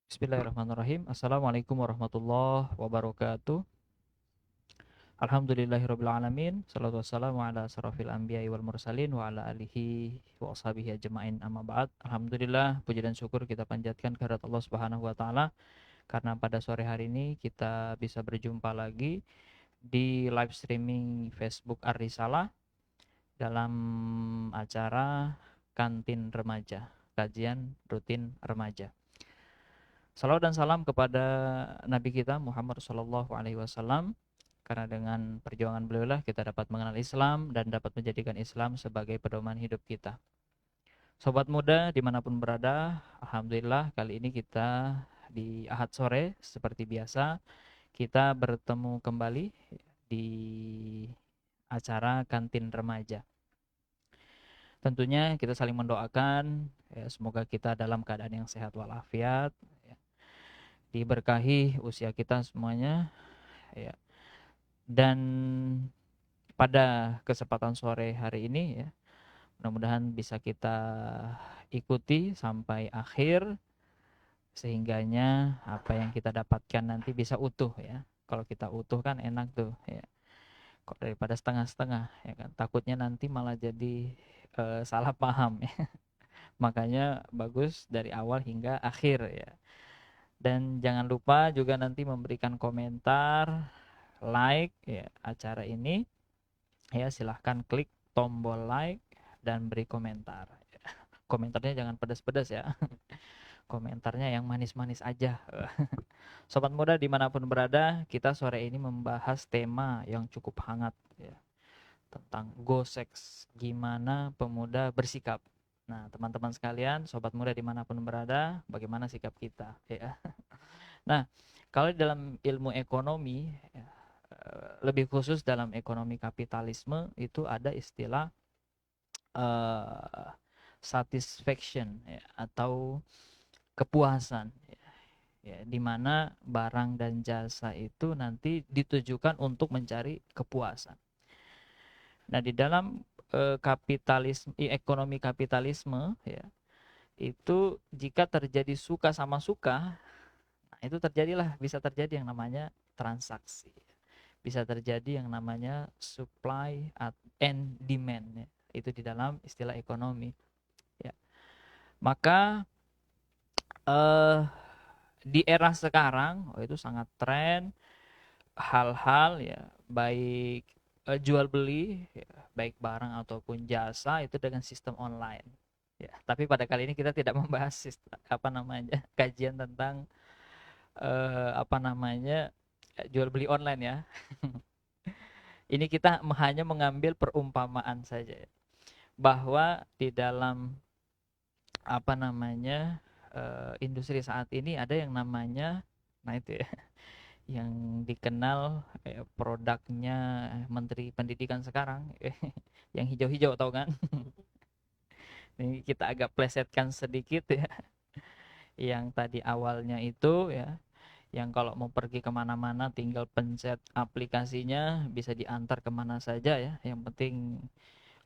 Bismillahirrahmanirrahim. Assalamualaikum warahmatullahi wabarakatuh. Alhamdulillahirabbil alamin. Shalatu wassalamu ala asrofil anbiya'i wal mursalin wa ala alihi wa ashabihi ajma'in amma ba'd. Alhamdulillah, puji dan syukur kita panjatkan kehadirat Allah Subhanahu wa taala karena pada sore hari ini kita bisa berjumpa lagi di live streaming Facebook Ar-Risalah dalam acara Kantin Remaja, kajian rutin remaja. Salawat dan salam kepada Nabi kita Muhammad Sallallahu Alaihi Wasallam, karena dengan perjuangan beliau lah kita dapat mengenal Islam dan dapat menjadikan Islam sebagai pedoman hidup kita. Sobat muda dimanapun berada, Alhamdulillah kali ini kita di Ahad sore seperti biasa kita bertemu kembali di acara Kantin Remaja. Tentunya kita saling mendoakan ya, semoga kita dalam keadaan yang sehat walafiat, ya, diberkahi usia kita semuanya, ya. Dan pada kesempatan sore hari ini ya, mudah-mudahan bisa kita ikuti sampai akhir sehingganya apa yang kita dapatkan nanti bisa utuh ya. Kalau kita utuh kan enak tuh ya. Kok daripada setengah-setengah ya kan. Takutnya nanti malah jadi salah paham ya. Makanya bagus dari awal hingga akhir ya. Dan jangan lupa juga nanti memberikan komentar, like ya acara ini. Ya, silahkan klik tombol like dan beri komentar. Komentarnya jangan pedas-pedas ya. Komentarnya yang manis-manis aja. Sobat muda dimanapun berada, kita sore ini membahas tema yang cukup hangat ya, tentang go sex, gimana pemuda bersikap. Nah, teman-teman sekalian, sobat muda dimanapun berada, bagaimana sikap kita ya. Nah, kalau dalam ilmu ekonomi ya, lebih khusus dalam ekonomi kapitalisme itu ada istilah satisfaction ya, atau kepuasan ya, ya, di mana barang dan jasa itu nanti ditujukan untuk mencari kepuasan. Nah, di dalam kapitalisme, ekonomi kapitalisme ya, itu jika terjadi suka sama suka, nah itu terjadilah, bisa terjadi yang namanya transaksi. Bisa terjadi yang namanya supply and demand ya. Itu di dalam istilah ekonomi ya. Maka eh di era sekarang itu sangat tren hal-hal ya, baik jual beli ya, baik barang ataupun jasa itu dengan sistem online ya. Tapi pada kali ini kita tidak membahas sistem, apa namanya, kajian tentang apa namanya, jual beli online ya. Ini kita hanya mengambil perumpamaan saja ya, bahwa di dalam apa namanya industri saat ini ada yang namanya, nah itu ya, yang dikenal produknya Menteri Pendidikan sekarang yang hijau-hijau, tahu kan? Ini kita agak plesetkan sedikit ya. Yang tadi awalnya itu ya, yang kalau mau pergi kemana-mana tinggal pencet aplikasinya bisa diantar kemana saja ya. Yang penting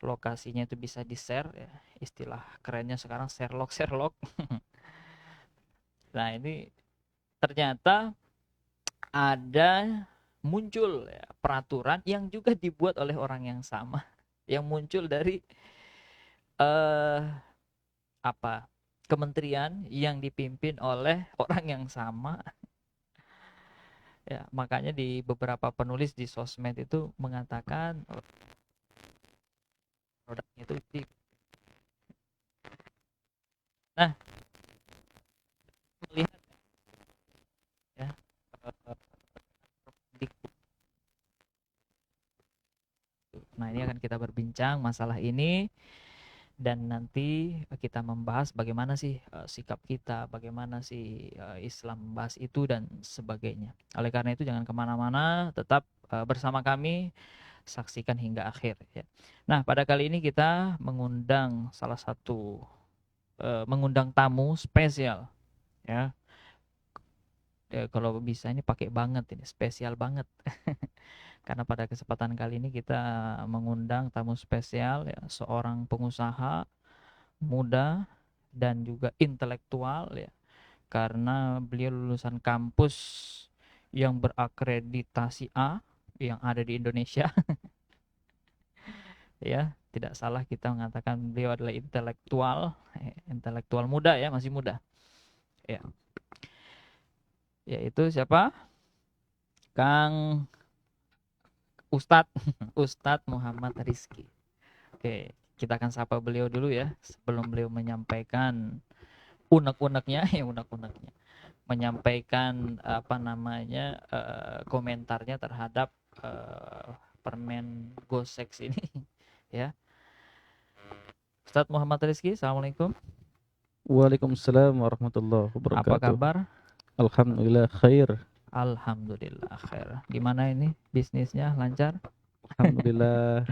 lokasinya itu bisa di-share ya. Istilah kerennya sekarang Sherlock Sherlock. Nah, ini ternyata ada muncul ya, peraturan yang juga dibuat oleh orang yang sama, yang muncul dari eh apa, kementerian yang dipimpin oleh orang yang sama ya. Makanya di beberapa penulis di sosmed itu mengatakan produknya itu nah, melihat ya, nah ini akan kita berbincang masalah ini dan nanti kita membahas bagaimana sih sikap kita, bagaimana sih Islam membahas itu dan sebagainya. Oleh karena itu jangan kemana-mana, tetap bersama kami, saksikan hingga akhir ya. Nah, pada kali ini kita mengundang salah satu mengundang tamu spesial ya. Kalau bisa ini pakai banget, ini spesial banget. Karena pada kesempatan kali ini kita mengundang tamu spesial ya, seorang pengusaha muda dan juga intelektual ya, karena beliau lulusan kampus yang berakreditasi A yang ada di Indonesia. Ya, tidak salah kita mengatakan beliau adalah intelektual muda ya, masih muda. Ya, yaitu siapa? Kang Ustadz Ustadz Muhammad Rizky. Oke, kita akan sapa beliau dulu ya sebelum beliau menyampaikan unek-uneknya ya, unek-uneknya menyampaikan apa namanya komentarnya terhadap permen Gosex ini ya. Ustadz Muhammad Rizky, Assalamualaikum. Waalaikumsalam warahmatullahi Apa wabarakatuh. kabar? Alhamdulillah khair. Alhamdulillah khair. Gimana ini bisnisnya, lancar? Alhamdulillah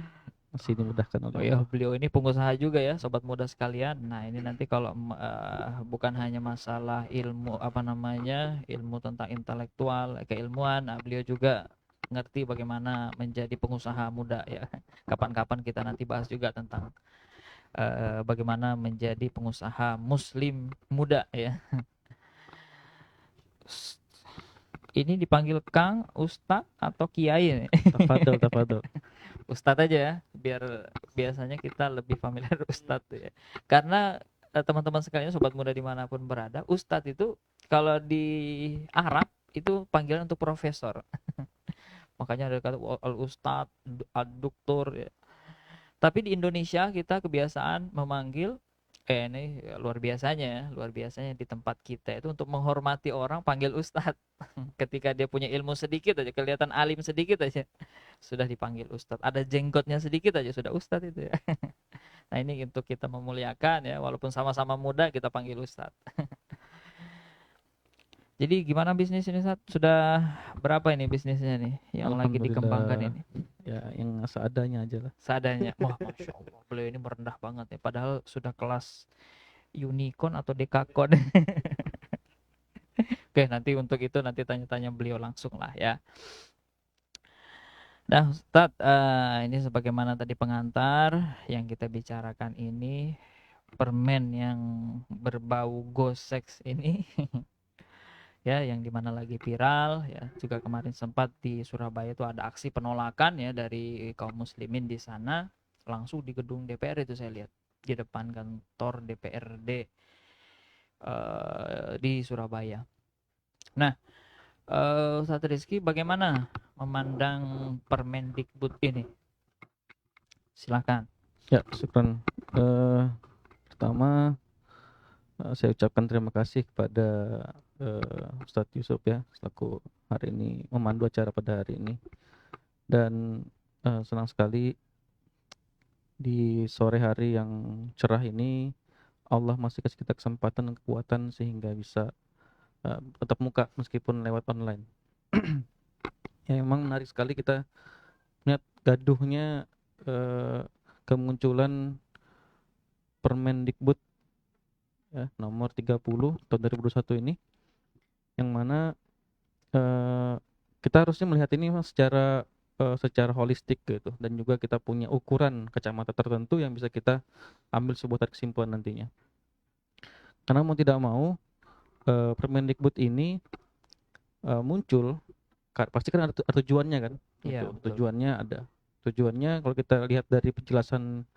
masih dimudahkan Oh oleh ya, Allah. beliau ini pengusaha juga ya, sobat muda sekalian. Nah, ini nanti kalau bukan hanya masalah ilmu apa namanya, ilmu tentang intelektual, keilmuan, nah, beliau juga ngerti bagaimana menjadi pengusaha muda ya. Kapan-kapan kita nanti bahas juga tentang bagaimana menjadi pengusaha muslim muda ya. Ini dipanggil Kang, Ustadz atau Kiai nih? Tafadhol. Ustadz aja ya, biar biasanya kita lebih familiar Ustadz tuh ya. Karena teman-teman sekalian, sobat muda dimanapun berada, Ustadz itu kalau di Arab itu panggilan untuk profesor. Makanya ada kata al Ustadz, ad doktor ya. Tapi di Indonesia kita kebiasaan memanggil ini luar biasanya di tempat kita itu untuk menghormati orang panggil Ustadz. Ketika dia punya ilmu sedikit aja, kelihatan alim sedikit aja, sudah dipanggil Ustadz. Ada jenggotnya sedikit aja sudah Ustadz itu ya. Nah, ini untuk kita memuliakan ya, walaupun sama-sama muda kita panggil Ustadz. Jadi gimana bisnis ini, Ustadz? Sudah berapa ini bisnisnya nih yang lagi dikembangkan Alhamdulillah. ini? Ya yang seadanya aja lah. Seadanya. Wah, Masya Allah, beliau ini merendah banget ya. Padahal sudah kelas unicorn atau dekakon. Oke, nanti untuk itu nanti tanya-tanya beliau langsung lah ya. Nah, Ustadz, ini sebagaimana tadi pengantar yang kita bicarakan ini, permen yang berbau Gosex ini ya, yang dimana lagi viral ya, juga kemarin sempat di Surabaya itu ada aksi penolakan ya dari kaum muslimin di sana, langsung di gedung DPR itu saya lihat, di depan kantor DPRD di Surabaya. Nah, Ustadz Rizky bagaimana memandang Permendikbud ini? Silakan. Ya, syukran. Pertama saya ucapkan terima kasih kepada Ustadz Yusuf ya selaku hari ini memandu acara pada hari ini, dan senang sekali di sore hari yang cerah ini Allah masih kasih kita kesempatan dan kekuatan sehingga bisa tetap muka meskipun lewat online. Ya memang menarik sekali kita melihat gaduhnya kemunculan Permendikbud ya, nomor 30 tahun 2021 ini, yang mana kita harusnya melihat ini secara holistik gitu, dan juga kita punya ukuran kacamata tertentu yang bisa kita ambil sebuah tarik kesimpulan nantinya. Karena mau tidak mau Permendikbud ini muncul pasti kan ada tujuannya kan. Iya, Gitu. betul. Tujuannya kalau kita lihat dari penjelasan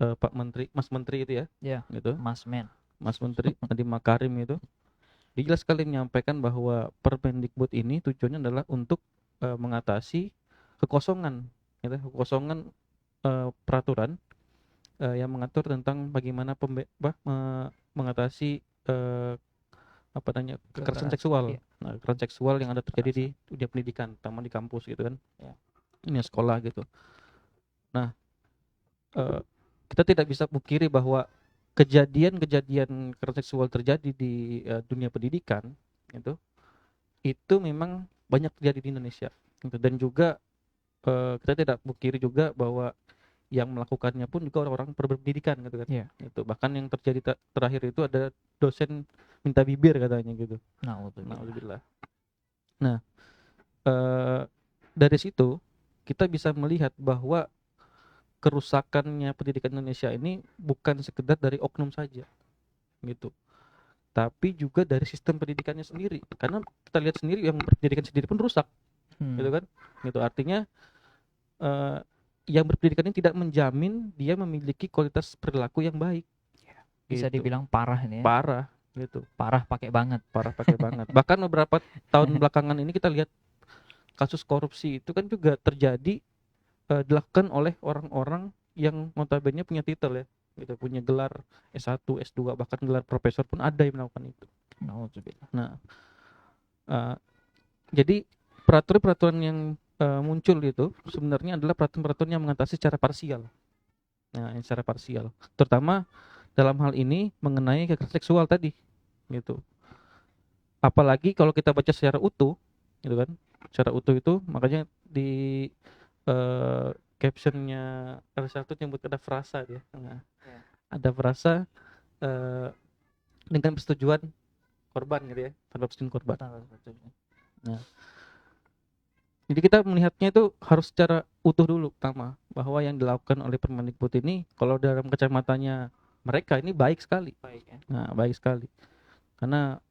Pak Menteri, Mas Menteri itu ya, Ya, gitu. Mas Men. Mas Menteri Nadiem Makarim itu dia jelas sekali menyampaikan bahwa Permendikbud ini tujuannya adalah untuk mengatasi kekosongan gitu, peraturan yang mengatur tentang bagaimana mengatasi kekerasan seksual. Iya. Nah, kekerasan seksual yang ada terjadi di dunia pendidikan, terutama di kampus gitu kan. Ya. Ini sekolah gitu. Nah, kita tidak bisa pungkiri bahwa kejadian-kejadian kekerasan seksual terjadi di dunia pendidikan itu memang banyak terjadi di Indonesia gitu. Dan juga kita tidak pungkiri juga bahwa yang melakukannya pun juga orang-orang berpendidikan gitu kan. Iya. Itu bahkan yang terjadi terakhir itu ada dosen minta bibir katanya gitu. Nauzubillah. Nah, dari situ kita bisa melihat bahwa kerusakannya pendidikan Indonesia ini bukan sekedar dari oknum saja gitu. tapi juga dari sistem pendidikannya sendiri. Karena kita lihat sendiri yang berpendidikan sendiri pun rusak, gitu kan? Gitu artinya yang berpendidikan ini tidak menjamin dia memiliki kualitas perilaku yang baik. Bisa Gitu. dibilang parah ini ya. Parah gitu. Parah pakai banget. Parah pakai banget. Bahkan beberapa tahun belakangan ini kita lihat kasus korupsi itu kan juga terjadi dilakukan oleh orang-orang yang notabene punya titel ya, gitu, punya gelar S1, S2, bahkan gelar profesor pun ada yang melakukan itu. Nah, jadi peraturan-peraturan yang muncul itu sebenarnya adalah peraturan-peraturan yang mengatasi secara parsial. Nah, yang secara parsial, terutama dalam hal ini mengenai kekerasan seksual tadi, gitu. Apalagi kalau kita baca secara utuh, gitu kan? Secara utuh itu makanya di captionnya R1 nyebut ada frasa dia. Nah, ada frasa dengan persetujuan korban gitu ya, tanpa persetujuan korban. Nah, jadi kita melihatnya itu harus secara utuh dulu pertama, bahwa yang dilakukan oleh Permendikbud ini kalau dalam kacamatanya mereka ini baik sekali. Baik ya. Nah, baik sekali. Karena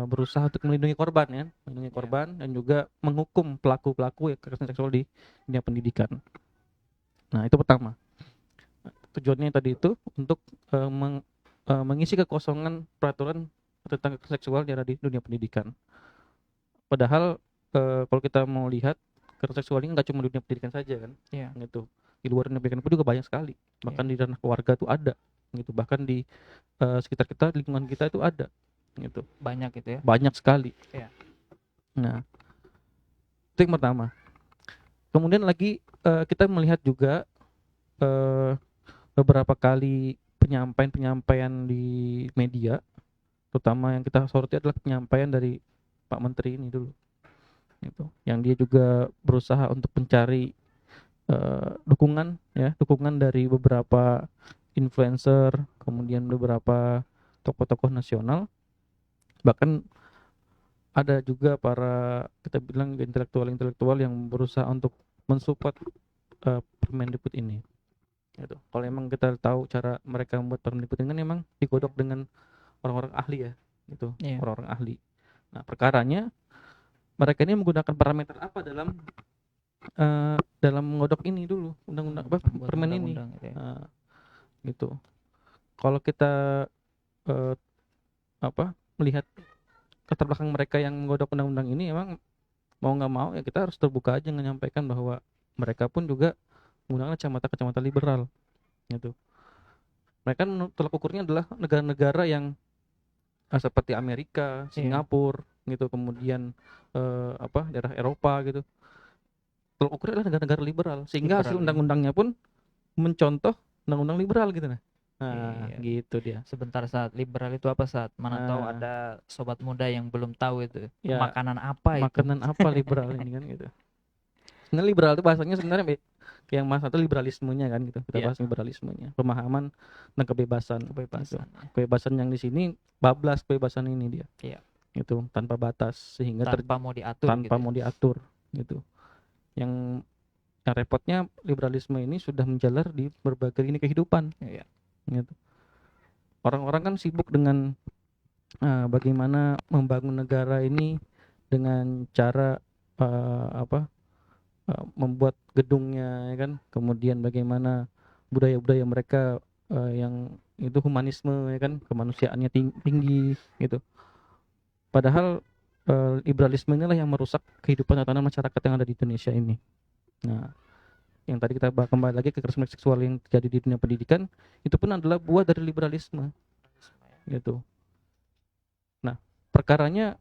berusaha untuk melindungi korban ya, melindungi korban dan juga menghukum pelaku-pelaku kekerasan seksual di dunia pendidikan. Nah, itu pertama. Tujuannya tadi itu untuk mengisi kekosongan peraturan tentang kekerasan seksual yang ada di dunia pendidikan. Padahal kalau kita mau lihat kekerasan seksual ini nggak cuma di dunia pendidikan saja kan, gitu. Di luar dunia pendidikan pun juga banyak sekali. Bahkan di ranah keluarga tuh ada, gitu. Bahkan di sekitar kita, lingkungan kita itu ada, gitu. Banyak gitu ya. Banyak sekali. Nah, itu yang pertama. Kemudian lagi kita melihat juga beberapa kali penyampaian di media, terutama yang kita soroti adalah penyampaian dari Pak Menteri ini dulu, gitu. Yang dia juga berusaha untuk mencari dukungan dari beberapa influencer, kemudian beberapa tokoh-tokoh nasional, bahkan ada juga para kita bilang intelektual yang berusaha untuk mensupport Permendikbud ini, gitu. Kalau emang kita tahu cara mereka membuat Permendikbud ini kan emang digodok dengan orang-orang ahli ya, gitu. Orang-orang ahli. Nah, perkaranya mereka ini menggunakan parameter apa dalam mengodok ini dulu, undang-undang permen ini, gitu. Kalau kita melihat latar belakang mereka yang menggodok undang-undang ini, emang mau nggak mau ya kita harus terbuka aja menyampaikan bahwa mereka pun juga menggunakan kacamata liberal, gitu. Mereka tolak ukurnya adalah negara-negara yang seperti Amerika, Singapura, gitu, kemudian daerah Eropa, gitu. Tolak ukurnya adalah negara-negara liberal, sehingga hasil undang-undangnya pun mencontoh undang-undang liberal, gitu. Nah, gitu dia. Sebentar, saat liberal itu apa saat? Mana tahu ada sobat muda yang belum tahu itu. Makanan apa itu? Makanan apa liberal ini kan, gitu. Sebenarnya liberal itu bahasanya sebenarnya yang masalah itu liberalismenya kan, gitu. Kita bahas liberalismenya, pemahaman dan kebebasan. Gitu. Kebebasan yang di sini bablas, kebebasan ini dia. Gitu, tanpa batas, sehingga tanpa mau diatur, gitu. Yang repotnya liberalisme ini sudah menjalar di berbagai lini kehidupan. Gitu. Orang-orang kan sibuk dengan bagaimana membangun negara ini dengan cara membuat gedungnya, ya kan, kemudian bagaimana budaya-budaya mereka yang itu humanisme, ya kan, kemanusiaannya tinggi, gitu. Padahal liberalisme inilah yang merusak kehidupan tatanan masyarakat yang ada di Indonesia ini. Nah, yang tadi kita kembali lagi ke kekerasan seksual yang terjadi di dunia pendidikan, itu pun adalah buah dari liberalisme, gitu. Nah, perkaranya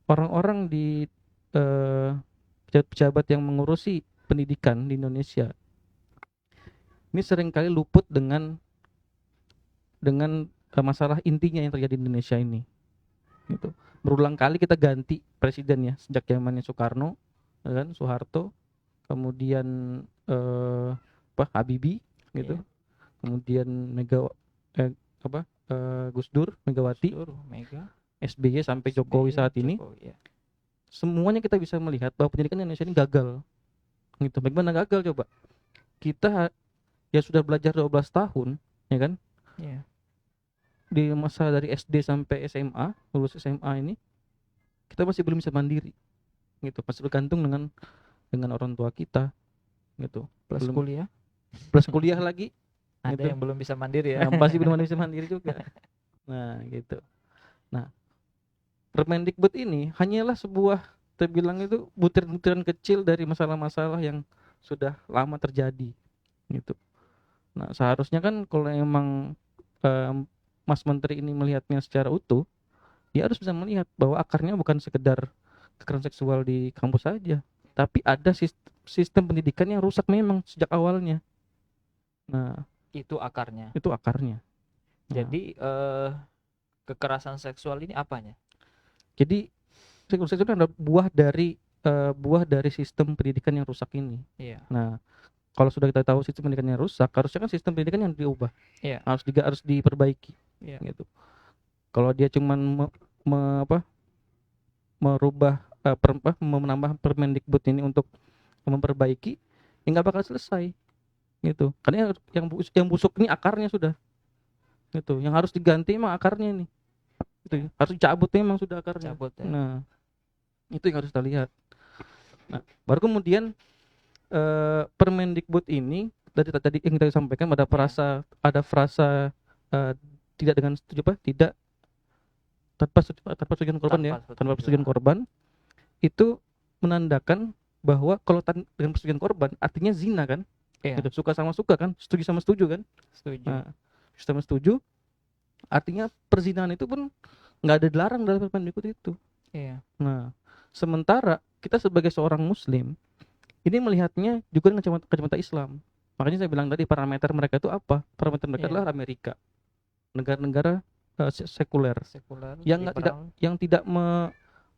orang-orang di pejabat-pejabat yang mengurusi pendidikan di Indonesia ini seringkali luput dengan masalah intinya yang terjadi di Indonesia ini, gitu. Berulang kali kita ganti presiden ya, sejak zamannya Soekarno, kan, Soeharto, kemudian Habibie, gitu. Kemudian Gus Dur, Megawati, SBY sampai Jokowi saat ini. Semuanya kita bisa melihat bahwa pendidikan Indonesia ini gagal, gitu. Bagaimana gagal coba? Kita ya sudah belajar 12 tahun, ya kan? di masa dari SD sampai SMA, lulus SMA ini kita masih belum bisa mandiri gitu, masih bergantung dengan orang tua kita gitu. Plus Belum kuliah plus kuliah lagi ada gitu. yang belum bisa mandiri ya. Nah, pasti belum bisa mandiri juga. Nah, gitu. Nah, Permendikbud ini hanyalah sebuah, terbilang itu butiran-butiran kecil dari masalah-masalah yang sudah lama terjadi gitu. Nah, seharusnya kan kalau emang Mas Menteri ini melihatnya secara utuh, dia harus bisa melihat bahwa akarnya bukan sekedar kekerasan seksual di kampus saja, tapi ada sistem pendidikan yang rusak memang sejak awalnya. Nah, Itu akarnya. itu akarnya. Nah, Jadi kekerasan seksual ini apanya? jadi kekerasan seksual itu adalah buah dari sistem pendidikan yang rusak ini. Iya. Nah, kalau sudah kita tahu sistem pendidikan yang rusak, harusnya kan sistem pendidikan yang diubah, Iya. harus diperbaiki, Iya. gitu. Kalau dia cuman merubah menambah Permendikbud ini untuk memperbaiki, ya nggak bakal selesai, gitu. Karena yang busuk ini akarnya sudah, gitu. Yang harus diganti emang akarnya ini, gitu. Ya. Harus dicabut memang sudah akarnya. Cabut ya. Nah, itu yang harus kita lihat. Nah, baru kemudian Permendikbud ini dari tadi yang kita sampaikan ada frasa eh, tidak dengan setuju tidak tanpa persetujuan korban ya, tanpa persetujuan korban, itu menandakan bahwa kalau dengan persetujuan korban artinya zina kan. Iya. Gitu, suka sama suka kan, setuju sama setuju kan. Setuju. Nah, sama setuju artinya perzinahan itu pun nggak ada dilarang dalam Permendikbud itu. Iya. Nah, sementara kita sebagai seorang muslim ini melihatnya juga dengan kacamata Islam. Makanya saya bilang tadi parameter mereka itu apa? Parameter mereka adalah Amerika, negara-negara sekuler yang tidak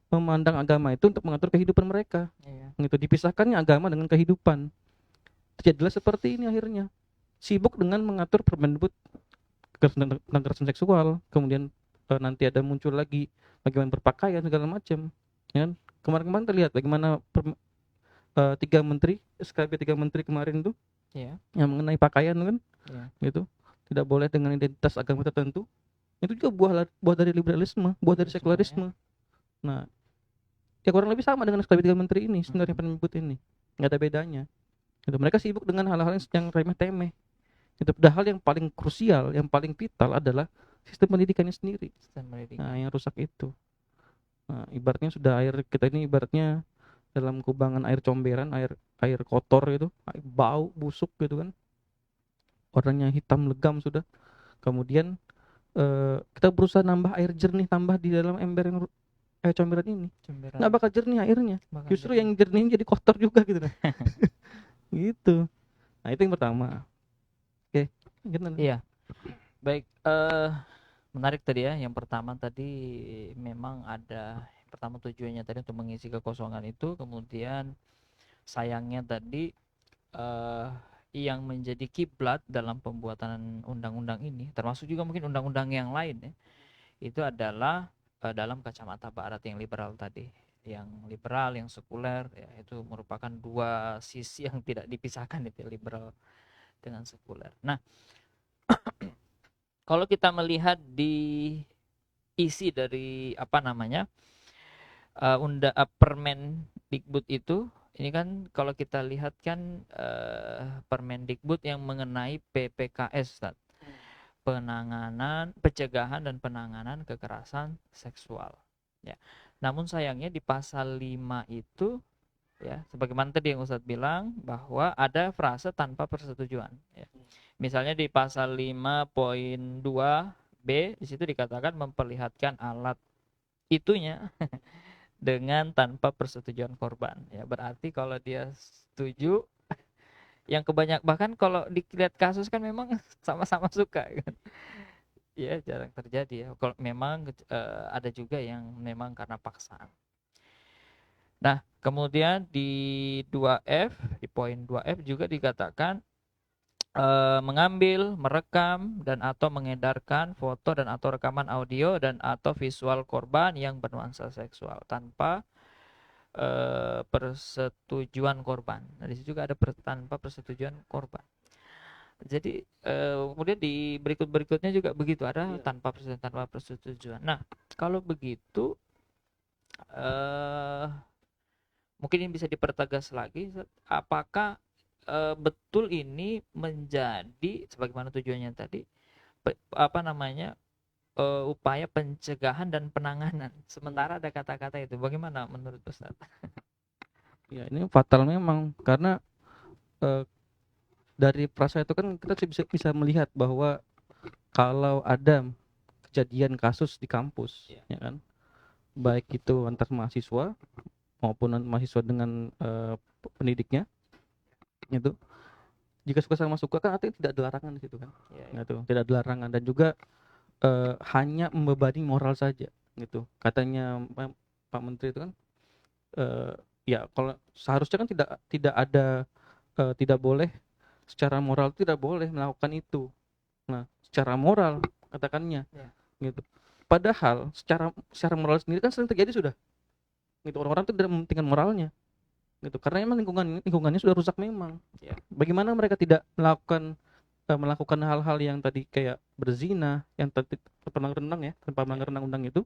memandang agama itu untuk mengatur kehidupan mereka. Iya. Gitu, dipisahkannya agama dengan kehidupan. Terjadilah seperti ini akhirnya. Sibuk dengan mengatur Permendikbud tentang kekerasan seksual, kemudian nanti ada muncul lagi bagaimana berpakaian segala macam. Ya kan? Kemarin-kemarin terlihat bagaimana SKB 3 menteri kemarin tuh, yang mengenai pakaian kan, gitu, tidak boleh dengan identitas agama tertentu. Itu juga buah dari liberalisme, buah dari sekularisme. Nah, ya kurang lebih sama dengan SKB 3 menteri ini sebenarnya. Permendikbud ini nggak ada bedanya. Gitu. Mereka sibuk dengan hal-hal yang remeh-temeh. Itu padahal yang paling krusial, yang paling vital adalah sistem pendidikannya sendiri. Nah, yang rusak itu. Nah, ibaratnya sudah air kita ini ibaratnya dalam kubangan air comberan, air kotor itu, bau busuk gitu kan, warnanya hitam legam sudah. Kemudian kita berusaha nambah air jernih, tambah di dalam ember yang air comberan ini, nggak bakal jernih airnya, justru yang jernih jadi kotor juga gitu kan. Gitu. Nah, itu yang pertama. Oke, gitu. Iya. Baik, menarik tadi ya. Yang pertama tadi memang ada, pertama tujuannya tadi untuk mengisi kekosongan itu, kemudian sayangnya tadi yang menjadi kiblat dalam pembuatan undang-undang ini, termasuk juga mungkin undang-undang yang lain ya, itu adalah dalam kacamata barat yang liberal tadi. Yang liberal, yang sekuler ya, itu merupakan dua sisi yang tidak dipisahkan itu, liberal dengan sekuler. Nah, kalau kita melihat di isi dari Permendikbud itu, ini kan kalau kita lihat kan Permendikbud yang mengenai PPKS, pencegahan dan penanganan kekerasan seksual ya. Namun sayangnya di pasal 5 itu ya, sebagaimana tadi yang Ustadz bilang bahwa ada frase tanpa persetujuan ya. Misalnya di pasal 5.2b di situ dikatakan memperlihatkan alat itunya dengan tanpa persetujuan korban ya. Berarti kalau dia setuju, yang bahkan kalau dilihat kasus kan memang sama-sama suka kan. Ya jarang terjadi ya. Kalau memang ada juga yang memang karena paksaan. Nah, kemudian di 2F, di poin 2F juga dikatakan mengambil, merekam dan atau mengedarkan foto dan atau rekaman audio dan atau visual korban yang bernuansa seksual tanpa persetujuan korban. Nah, di situ juga ada tanpa persetujuan korban. Jadi kemudian di berikutnya juga begitu, ada Iya. tanpa persetujuan. Nah, kalau begitu eh mungkin ini bisa dipertegas lagi, apakah betul ini menjadi sebagaimana tujuannya tadi, apa namanya, upaya pencegahan dan penanganan. Sementara ada kata-kata itu. Bagaimana menurut Ustaz? Ya, ini fatal memang karena eh, dari perasa itu kan kita bisa bisa melihat bahwa kalau ada kejadian kasus di kampus, Ya. ya kan, baik itu antar mahasiswa maupun mahasiswa dengan pendidiknya, itu jika suka sama suka kan artinya tidak ada larangan di situ kan, Ya, ya. gitu, tidak ada larangan dan juga hanya membebani moral saja, gitu. Katanya Pak Menteri itu kan, eh, ya kalau seharusnya kan tidak tidak ada tidak boleh secara moral, tidak boleh melakukan itu. Nah, secara moral katakannya, Ya. gitu. Padahal secara moral sendiri kan sering terjadi sudah. Gitu, orang-orang itu tidak mementingkan moralnya, gitu. Karena memang lingkungannya sudah rusak memang. Ya. Bagaimana mereka tidak melakukan hal-hal yang tadi kayak berzina, yang tadi tanpa melanggar undang-undang itu.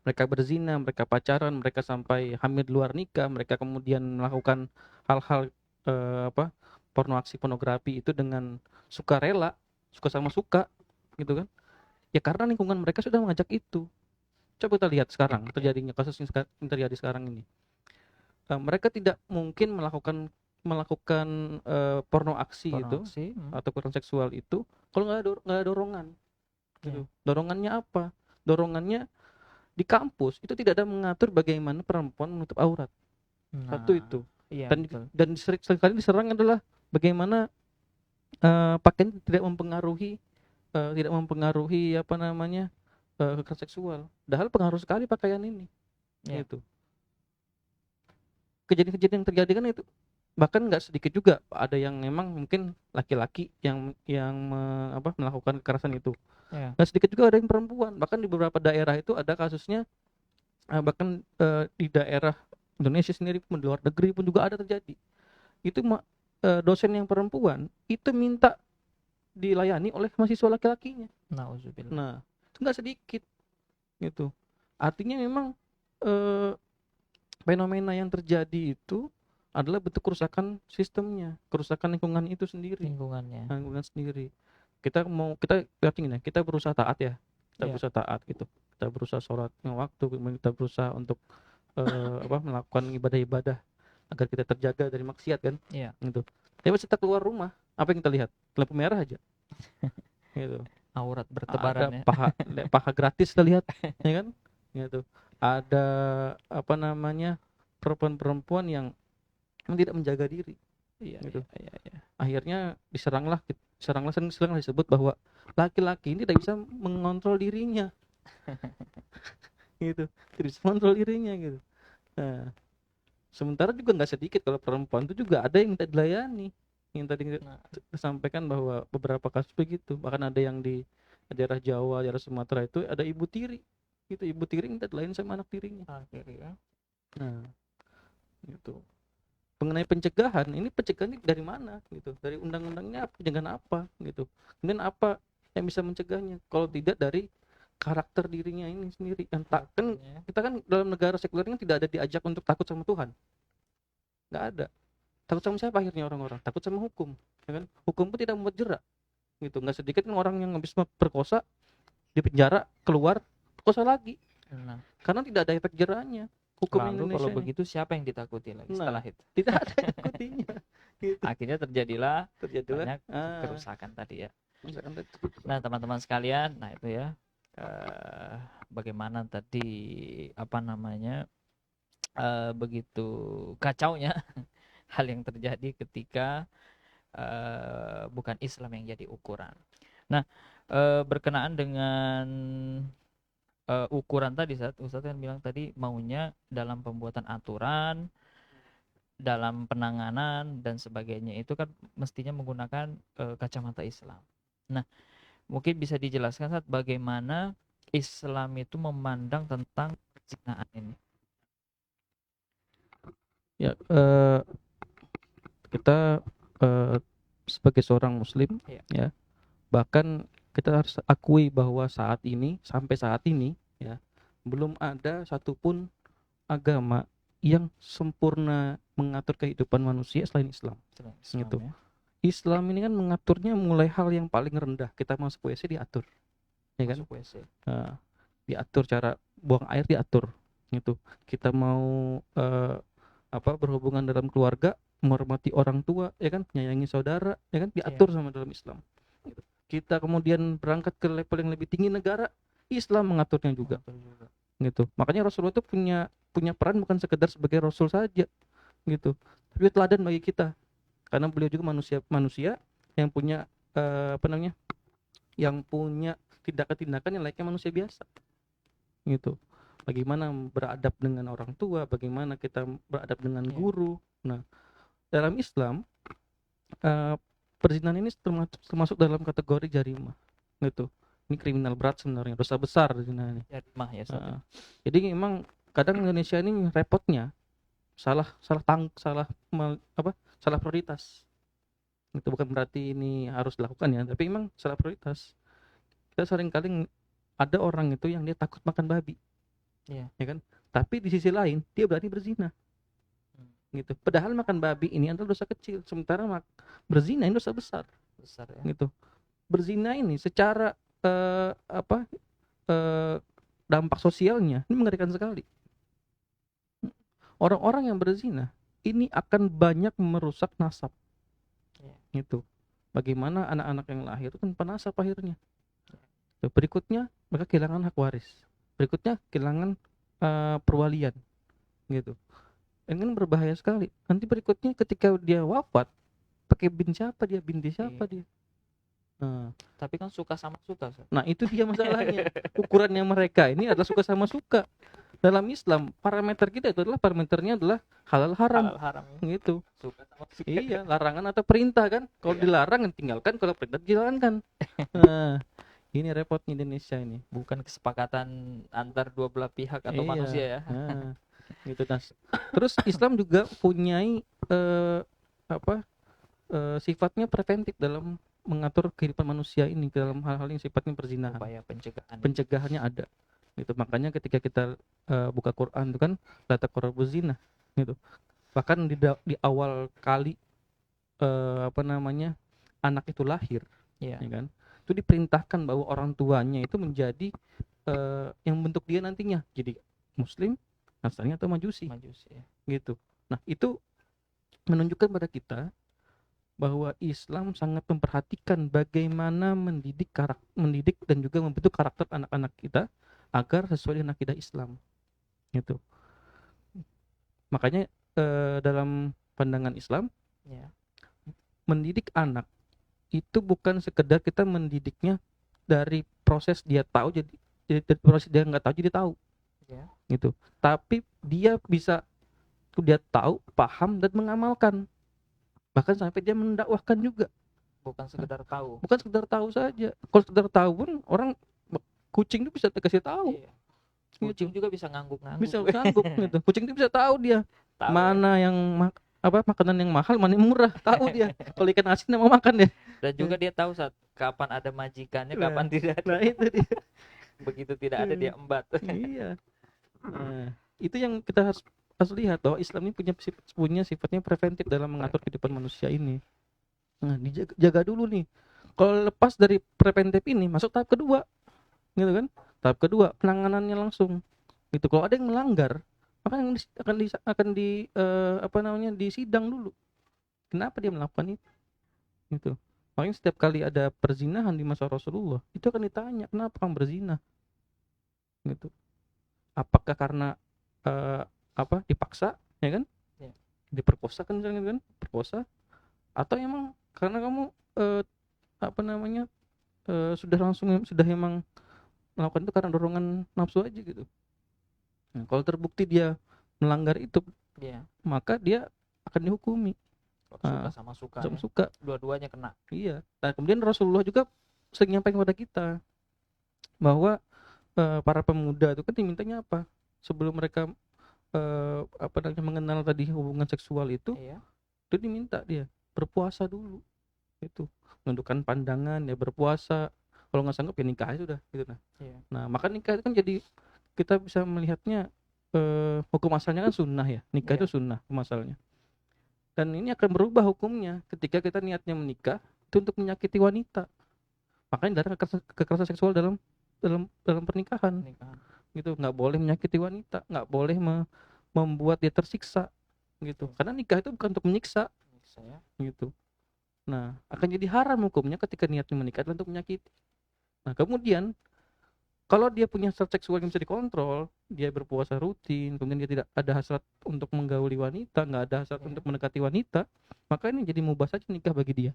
Mereka berzina, mereka pacaran, mereka sampai hamil di luar nikah, mereka kemudian melakukan hal-hal apa, aksi pornografi itu dengan sukarela, suka sama suka, gitu kan. Ya karena lingkungan mereka sudah mengajak itu. Coba kita lihat sekarang terjadinya kasus yang terjadi sekarang ini. Mereka tidak mungkin melakukan porno aksi itu Pornografi. atau kekerasan seksual itu kalau nggak ada dorongan, gitu. Ya. Dorongannya apa? Dorongannya di kampus itu tidak ada mengatur bagaimana perempuan menutup aurat. Satu Nah, itu. iya Dan betul. dan seringkali diserang adalah bagaimana pakaian tidak mempengaruhi apa namanya, kekerasan seksual. Padahal pengaruh sekali pakaian ini. Ya. Gitu. Kejadian-kejadian yang terjadi kan itu bahkan nggak sedikit juga ada yang memang mungkin laki-laki yang melakukan kekerasan itu. Ya. Nggak sedikit juga ada yang perempuan. Bahkan di beberapa daerah itu ada kasusnya, bahkan di daerah Indonesia sendiri pun di luar negeri pun juga ada terjadi. Itu dosen yang perempuan itu minta dilayani oleh mahasiswa laki-lakinya. Nauzubillah. Nah, itu nggak sedikit, gitu. Artinya memang eh, fenomena yang terjadi itu adalah bentuk kerusakan sistemnya, kerusakan lingkungan itu sendiri, Lingkungannya. lingkungan sendiri. Kita yakin ya, kita berusaha taat ya, kita Ya. berusaha taat gitu, kita berusaha sholat waktu, kita berusaha untuk melakukan ibadah-ibadah agar kita terjaga dari maksiat kan, Ya. gitu. Tapi pas kita keluar rumah, apa yang kita lihat? Lampu merah aja, gitu. Aurat Ada bertebaran ya. paha gratis kita lihat, ya kan, gitu. Ada apa namanya, perempuan-perempuan yang tidak menjaga diri, Iya, gitu. iya, iya. Akhirnya sering disebut bahwa laki-laki ini tidak bisa mengontrol dirinya, gitu, tidak bisa mengontrol dirinya, gitu. Nah, sementara juga nggak sedikit kalau perempuan itu juga ada yang minta dilayani, yang tadi Nah, disampaikan bahwa beberapa kasus begitu, bahkan ada yang di daerah Jawa, daerah Sumatera itu ada ibu tiri, gitu, ibu tiri minta dilayani sama anak tirinya. akhirnya. Nah, gitu. Mengenai pencegahan, ini pencegahan ini dari mana, gitu, dari undang-undangnya pencegahan apa, gitu, kemudian apa yang bisa mencegahnya kalau tidak dari karakter dirinya ini sendiri. Kan Karakternya. kita kan dalam negara sekuler kan tidak ada diajak untuk takut sama Tuhan, nggak ada. Takut sama siapa akhirnya orang-orang? Takut sama hukum, ya kan? Hukum pun tidak membuat jerak, gitu. Nggak sedikit kan orang yang habis perkosa di penjara keluar perkosa lagi Nah, karena tidak ada efek jeraknya hukum lalu kalau Indonesia ini. begitu siapa yang ditakuti lagi setelah Nah, itu? tidak ada yang ikutinya, gitu. Akhirnya terjadilah Terjadilah banyak kerusakan tadi ya. misalkan Nah, teman-teman sekalian, nah itu ya, eh, bagaimana tadi apa namanya, begitu kacaunya hal yang terjadi ketika bukan Islam yang jadi ukuran. Nah, berkenaan dengan ukuran tadi, Ustadz kan bilang tadi maunya dalam pembuatan aturan, dalam penanganan dan sebagainya itu kan mestinya menggunakan kacamata Islam. Nah, mungkin bisa dijelaskan saat bagaimana Islam itu memandang tentang perzinaan ini. ya, kita sebagai seorang muslim Iya. ya, bahkan kita harus akui bahwa sampai saat ini ya, belum ada satupun agama yang sempurna mengatur kehidupan manusia selain Islam Islam gitu. ya. Islam ini kan mengaturnya mulai hal yang paling rendah, kita masuk WC diatur ya kan. Masuk WC. Nah, diatur cara buang air, diatur gitu. Kita mau berhubungan dalam keluarga, menghormati orang tua ya kan, menyayangi saudara ya kan, diatur sama dalam Islam gitu. Kita kemudian berangkat ke level yang lebih tinggi negara, Islam mengaturnya juga gitu. Makanya Rasulullah itu punya peran bukan sekedar sebagai rasul saja gitu, tapi teladan bagi kita, karena beliau juga manusia yang punya yang punya tindakan-tindakan yang layaknya manusia biasa gitu. Bagaimana beradab dengan orang tua, bagaimana kita beradab dengan guru. Nah, dalam Islam perzinahan ini termasuk dalam kategori jarimah gitu. Ini kriminal berat sebenarnya, dosa besar zina ini. Jarimah ya. Jadi memang kadang Indonesia ini repotnya salah prioritas. Itu bukan berarti ini harus dilakukan ya, tapi memang salah prioritas. Kita sering kali ada orang itu yang dia takut makan babi. Ya kan? Tapi di sisi lain dia berani berzina. Gitu. Padahal makan babi ini adalah dosa kecil, sementara berzina ini dosa besar ya. Gitu. Berzina ini secara dampak sosialnya ini mengerikan sekali. Orang-orang yang berzina ini akan banyak merusak nasab. Gitu. Bagaimana anak-anak yang lahir itu tanpa nasab akhirnya. Berikutnya mereka kehilangan hak waris. Berikutnya kehilangan perwalian. Gitu. Ini kan berbahaya sekali. Nanti berikutnya ketika dia wafat, pakai binti siapa dia? Nah, tapi kan suka sama suka. Nah, itu dia masalahnya. Ukurannya mereka ini adalah suka sama suka. Dalam Islam, parameter kita itu parameternya adalah halal haram gitu. Suka sama suka. Iya, larangan atau perintah kan. Kalau dilarang tinggalkan, kalau perintah dijalankan. Nah, ini repotnya Indonesia ini. Bukan kesepakatan antar dua belah pihak atau manusia ya. Nah, gitu. Nah, terus Islam juga punyai sifatnya preventif dalam mengatur kehidupan manusia ini dalam hal-hal yang sifatnya perzinahan. Upaya pencegahannya ada gitu. Makanya ketika kita buka Quran itu kan la taqrabuz zina gitu. Bahkan di awal kali anak itu lahir ya kan, itu diperintahkan bahwa orang tuanya itu menjadi yang bentuk dia nantinya jadi muslim, Nasrani atau majusi ya. Gitu. Nah, itu menunjukkan pada kita bahwa Islam sangat memperhatikan bagaimana mendidik dan juga membentuk karakter anak-anak kita agar sesuai dengan akidah Islam gitu. Makanya dalam pandangan Islam mendidik anak itu bukan sekedar kita mendidiknya dari proses dia tahu jadi proses dia nggak tahu jadi tahu gitu, tapi dia tahu, paham dan mengamalkan. Bahkan sampai dia mendakwahkan juga. Bukan sekedar tahu. Bukan sekedar tahu saja. Kalau sekedar tahu pun orang kucing itu bisa dikasih tahu. Kucing juga bisa ngangguk-ngangguk. Bisa ngangguk gitu. Kucing itu bisa tahu dia. Mana yang makanan yang mahal, mana yang murah, tahu dia. Kalau ikan asin mau makan dia. Dan juga dia tahu saat kapan ada majikannya, kapan tidak. Nah, itu dia. Begitu tidak ada dia embat. Iya. Nah, itu yang kita harus lihat bahwa Islam ini punya sifatnya preventif dalam mengatur kehidupan manusia ini. Nah, dijaga dulu nih. Kalau lepas dari preventif ini, masuk tahap kedua, gitu kan? Tahap kedua penanganannya langsung. Gitu. Kalau ada yang melanggar, maka akan disidang dulu. Kenapa dia melakukan itu? Gitu. Makanya setiap kali ada perzinahan di masa Rasulullah, itu akan ditanya, kenapa kamu berzina? Gitu. Apakah karena dipaksa ya kan, diperkosa kan, perkosa, atau emang karena kamu sudah emang melakukan itu karena dorongan nafsu aja gitu. Nah, kalau terbukti dia melanggar itu, maka dia akan dihukumi. Suka sama suka. Dua-duanya kena. Iya. Nah, kemudian Rasulullah juga sering nyampaikan kepada kita bahwa para pemuda itu kan dimintanya apa? Sebelum mereka mengenal tadi hubungan seksual itu diminta dia berpuasa dulu itu menundukkan pandangan, ya berpuasa, kalau nggak sanggup ya nikah aja sudah gitu. Iya. Nah maka nikah itu kan jadi kita bisa melihatnya, hukum asalnya kan sunnah ya, nikah Iya. itu sunnah hukum asalnya, dan ini akan berubah hukumnya ketika kita niatnya menikah itu untuk menyakiti wanita. Makanya ada kekerasan seksual dalam dalam dalam pernikahan Pernikahan. gitu, nggak boleh menyakiti wanita, nggak boleh membuat dia tersiksa gitu, Oke. karena nikah itu bukan untuk menyiksa Saya. gitu. Nah akan jadi haram hukumnya ketika niatnya menikah adalah untuk menyakiti. Nah kemudian kalau dia punya hasrat seksual yang bisa dikontrol, dia berpuasa rutin, kemudian dia tidak ada hasrat untuk menggauli wanita, nggak ada hasrat Iya. untuk mendekati wanita, maka ini jadi mubah saja nikah bagi dia.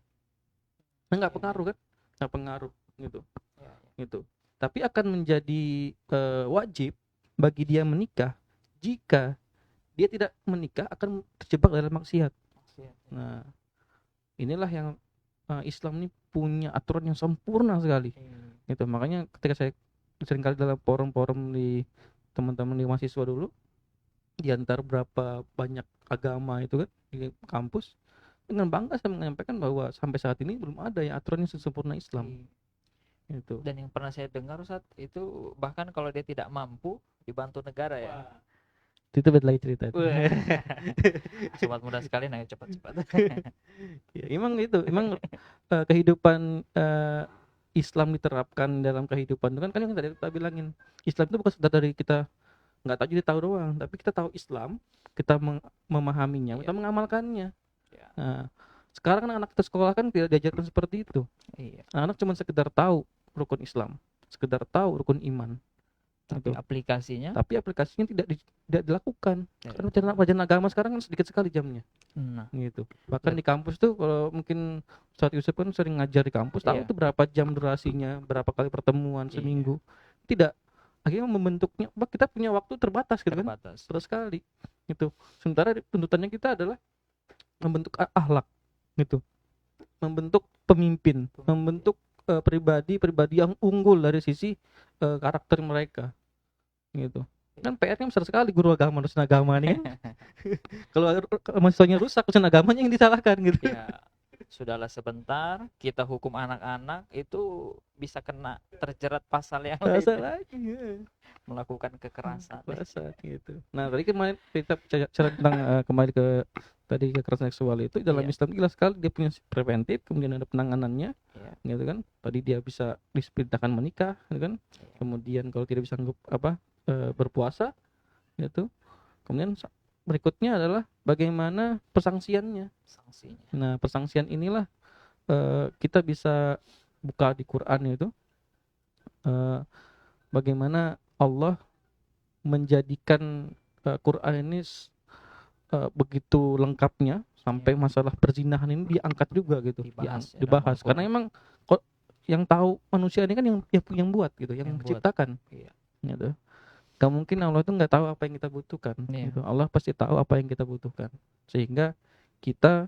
Nah, nggak Iya. pengaruh kan, nggak pengaruh gitu. Iya. Gitu. Tapi akan menjadi wajib bagi dia menikah jika dia tidak menikah akan terjebak dalam maksiat. Maksiat. Nah, inilah yang Islam ini punya aturan yang sempurna sekali. Iya. Gitu. Makanya ketika saya seringkali dalam forum-forum di teman-teman di mahasiswa dulu, di antara berapa banyak agama itu kan di kampus, dengan bangga saya menyampaikan bahwa sampai saat ini belum ada yang aturan yang sesempurna Islam. Iya. Gitu. Dan yang pernah saya dengar saat itu bahkan kalau dia tidak mampu dibantu negara ya. Itu beda lagi cerita itu. Wah. Sobat muda sekalian, ayo cepat-cepat. Ya, emang kehidupan Islam diterapkan dalam kehidupan itu kan yang tadi kita bilangin, Islam itu bukan sekedar dari kita nggak tahu jadi tahu doang, tapi kita tahu Islam, kita memahaminya, kita Iya. mengamalkannya. Iya. Nah, sekarang kan anak kita sekolah kan tidak diajarkan seperti itu. Iya. Anak cuma sekedar tahu rukun Islam, sekedar tahu rukun iman, Tapi gitu. aplikasinya, Tapi aplikasinya tidak dilakukan. ya. Karena pelajaran agama sekarang kan sedikit sekali jamnya. Nah, Gitu. Bahkan Bet- di kampus tuh kalau mungkin Ustadz Yusuf kan sering ngajar di kampus, tahu Iya. tuh berapa jam durasinya, berapa kali pertemuan Iya. seminggu. Tidak, akhirnya membentuknya, kita punya waktu terbatas gitu kan, Terbatas. terus sekali gitu. Sementara tuntutannya kita adalah membentuk akhlak gitu, membentuk pemimpin, membentuk pribadi-pribadi yang unggul dari sisi karakter mereka gitu. Kan PR-nya besar sekali guru agama, dosen agama nih kan. Kalau mahasiswanya rusak, dosen agamanya yang disalahkan gitu. Ya, sudahlah sebentar kita hukum anak-anak itu bisa kena terjerat pasal yang lain, Rasa lagi ya. melakukan kekerasan. Kekerasan gitu. Nah tadi kemarin kita bicara tentang kembali ke tadi kekerasan seksual itu dalam Iya. Islam jelas sekali dia punya preventif, kemudian ada penanganannya, Iya. gitu kan. Tadi dia bisa diperintahkan menikah, gitu kan. Iya. Kemudian kalau tidak bisa sanggup berpuasa, gitu. Kemudian berikutnya adalah bagaimana persangsiannya. Sanksinya. Nah persangsian inilah kita bisa buka di Quran itu, bagaimana Allah menjadikan Quran ini begitu lengkapnya sampai Iya. masalah perzinahan ini diangkat juga gitu, Dibahas ya dalam dibahas Al-Quran. karena emang kok yang tahu manusia ini kan yang buat gitu, yang Yang buat. menciptakan Iya. gitu. Gak mungkin Allah itu nggak tahu apa yang kita butuhkan Iya. gitu. Allah pasti tahu apa yang kita butuhkan, sehingga kita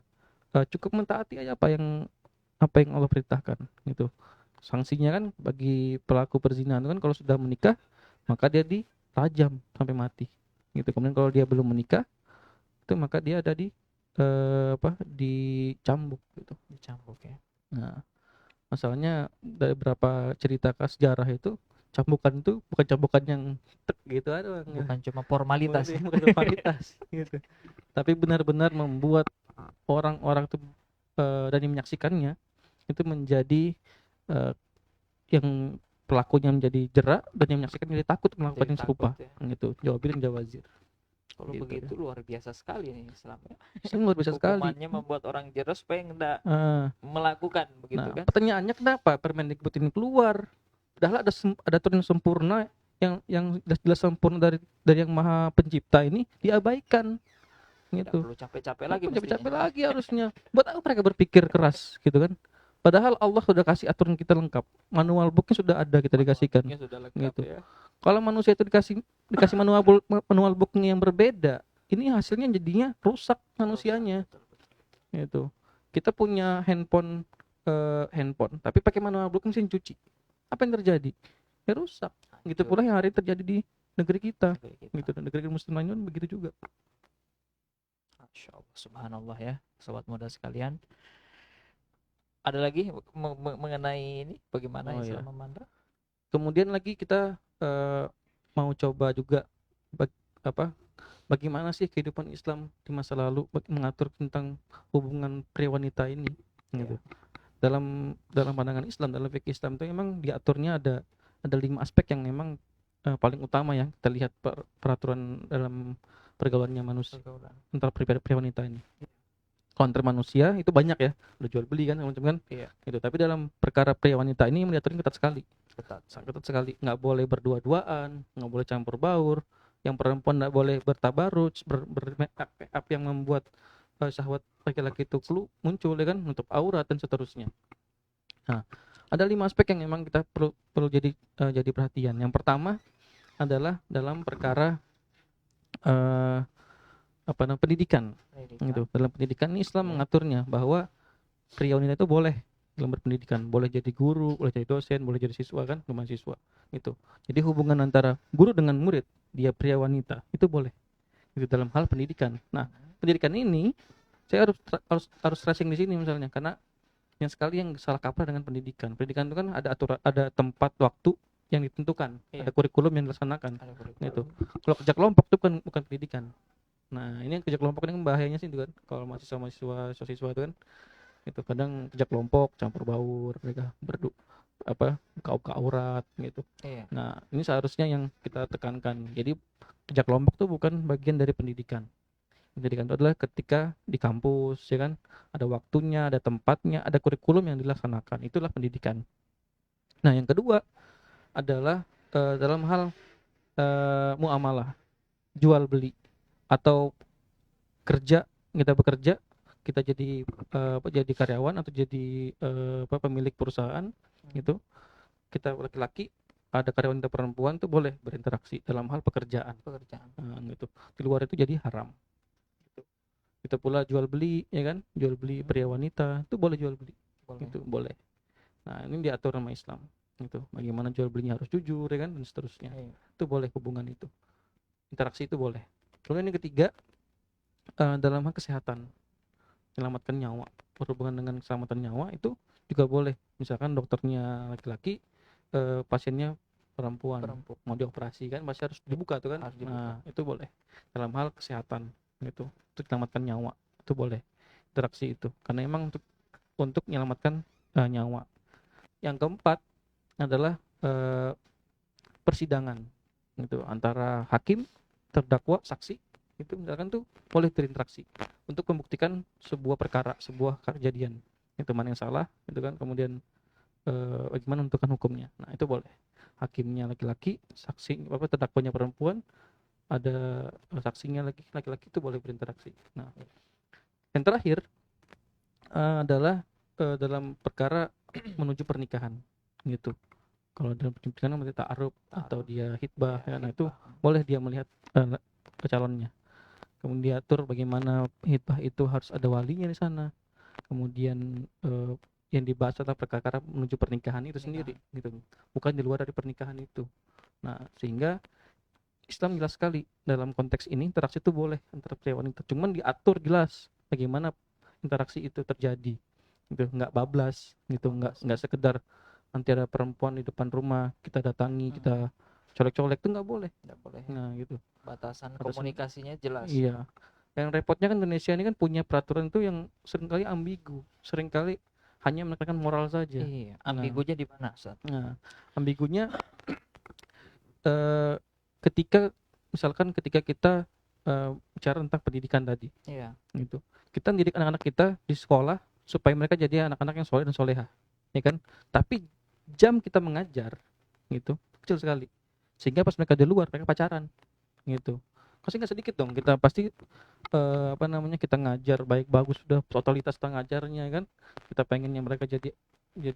cukup mentaati aja apa yang Allah perintahkan gitu. Sanksinya kan bagi pelaku perzinahan kan kalau sudah menikah maka dia ditajam sampai mati gitu. Kemudian kalau dia belum menikah itu maka dia ada dicambuk gitu. Dicambuk ya. Nah masalahnya dari beberapa cerita sejarah itu, cambukan itu bukan cambukan yang tek gitu doang gitu. Bukan cuma formalitas. Bukan formalitas gitu, tapi benar-benar membuat orang-orang itu dan yang menyaksikannya itu menjadi eh, yang pelakunya menjadi jerak dan yang menyaksikan menjadi takut melakukan Jadi yang serupa takut ya. gitu. Jawabin jawazir. Kalau Gitu begitu ya. luar biasa sekali nih Islam ya. Islam luar biasa sekali. Hukumannya membuat orang jerah supaya enggak Eh, melakukan begitu nah kan. pertanyaannya kenapa Permendikbud ini keluar? Padahal ada aturan yang sempurna, yang jelas sempurna dari yang maha pencipta ini diabaikan Tidak gitu. perlu capek-capek lagi Capek-capek mestinya. lagi harusnya. Buat apa mereka berpikir keras gitu kan? Padahal Allah sudah kasih aturan kita lengkap. Manual booknya sudah ada kita dikasihkan. Manualnya sudah lengkap Gitu. ya. Kalau manusia itu dikasih manual booknya yang berbeda, ini hasilnya jadinya rusak manusianya. Betul, betul. Gitu. Kita punya handphone, tapi pakai manual book mesin cuci. Apa yang terjadi? Ya rusak. Gitu Hancur pula yang hari ini terjadi di negeri kita. negeri kita. Gitu. Dan negeri muslim lainnya begitu juga. Masya Allah, subhanallah ya, sobat muda sekalian. Ada lagi mengenai ini bagaimana Oh ya. Islam memandang? Kemudian lagi kita mau coba juga apa bagaimana sih kehidupan Islam di masa lalu mengatur tentang hubungan pria wanita ini gitu. Ya. Dalam pandangan Islam, dalam fikih Islam itu memang diaturnya ada 5 aspek yang memang paling utama ya kita lihat peraturan dalam pergaulannya manusia Pergaulan. antara pria wanita ini. Kalau antar manusia itu banyak ya, udah jual beli kan macam kan. Iya. Gitu. Tapi dalam perkara pria wanita ini diaturnya ketat sekali. Ketat. Sangat ketat sekali. Nggak boleh berdua-duaan, nggak boleh campur baur. Yang perempuan nggak boleh bertabaruj, make up yang membuat syahwat laki-laki itu muncul ya kan, untuk aurat dan seterusnya. Nah, ada 5 aspek yang memang kita perlu jadi perhatian. Yang pertama adalah dalam perkara pendidikan. Gitu. Dalam pendidikan ini Islam mengaturnya bahwa pria wanita itu boleh dalam berpendidikan, boleh jadi guru, boleh jadi dosen, boleh jadi siswa kan, mahasiswa gitu. Jadi hubungan antara guru dengan murid, dia pria wanita itu boleh. Itu dalam hal pendidikan. Nah, pendidikan ini saya harus stressing di sini misalnya, karena yang sekali yang salah kaprah dengan pendidikan. Pendidikan itu kan ada aturan, ada tempat waktu yang ditentukan, ada kurikulum yang dilaksanakan. Gitu. Kalau kerja kelompok itu bukan pendidikan. Nah, ini yang kerja kelompok ini bahayanya sih itu kan. Kalau mahasiswa siswa itu kan itu kadang kerja kelompok campur baur, mereka buka aurat gitu. Iya. Nah, ini seharusnya yang kita tekankan. Jadi kerja kelompok itu bukan bagian dari pendidikan. Pendidikan itu adalah ketika di kampus ya kan, ada waktunya, ada tempatnya, ada kurikulum yang dilaksanakan. Itulah pendidikan. Nah, yang kedua adalah dalam hal muamalah, jual beli atau kerja, kita bekerja, kita jadi karyawan atau jadi pemilik perusahaan gitu. Kita laki-laki, ada karyawan kita perempuan tuh boleh berinteraksi dalam hal pekerjaan. Gitu. Di luar itu jadi haram. Gitu. Kita pula jual beli ya kan, jual beli pria wanita itu boleh jual beli. Itu boleh. Nah, ini diatur sama Islam. Gitu. Bagaimana jual belinya harus jujur ya kan, dan seterusnya. Itu boleh hubungan itu. Interaksi itu boleh. Kemudian yang ketiga dalam hal kesehatan, menyelamatkan nyawa, berhubungan dengan keselamatan nyawa itu juga boleh. Misalkan dokternya laki-laki, pasiennya perempuan, mau dioperasi kan pasti harus dibuka tuh kan. Nah, itu boleh dalam hal kesehatan gitu, untuk menyelamatkan nyawa itu boleh interaksi itu, karena emang untuk menyelamatkan nyawa. Yang keempat adalah persidangan gitu, antara hakim, terdakwa, saksi itu misalkan tuh boleh berinteraksi untuk membuktikan sebuah perkara, sebuah kejadian, itu mana yang salah itu kan, kemudian bagaimana menentukan hukumnya. Nah, itu boleh. Hakimnya laki-laki, saksi terdakwanya perempuan, ada saksinya laki-laki itu boleh berinteraksi. Nah, yang terakhir adalah dalam perkara menuju pernikahan gitu. Kalau dalam pernikahan nanti ta'aruf atau dia hitbah ya, nah itu boleh dia melihat calonnya. Kemudian diatur bagaimana hitbah itu harus ada walinya di sana. Kemudian yang dibahas adalah perkara menuju pernikahan itu sendiri gitu, bukan di luar dari pernikahan itu. Nah, sehingga Islam jelas sekali dalam konteks ini interaksi itu boleh antara pria wanita, cuman diatur jelas bagaimana interaksi itu terjadi gitu, nggak bablas gitu, nggak sekedar nanti ada perempuan di depan rumah kita datangi, kita colek-colek, itu nggak boleh. Nah, gitu, batasan komunikasinya jelas. Iya. Yang repotnya kan Indonesia ini kan punya peraturan itu yang seringkali ambigu, seringkali hanya menekankan moral saja. Iya, ambigunya di mana, Ustaz? Nah, ambigunya ketika kita bicara tentang pendidikan tadi. Iya. Gitu. Kita mendidik anak-anak kita di sekolah supaya mereka jadi anak-anak yang soleh dan soleha, ya kan? Tapi jam kita mengajar gitu kecil sekali, sehingga pas mereka di luar mereka pacaran gitu. Pasti nggak sedikit dong, kita pasti kita ngajar baik bagus, sudah totalitas kita ngajarnya kan, kita pengennya mereka jadi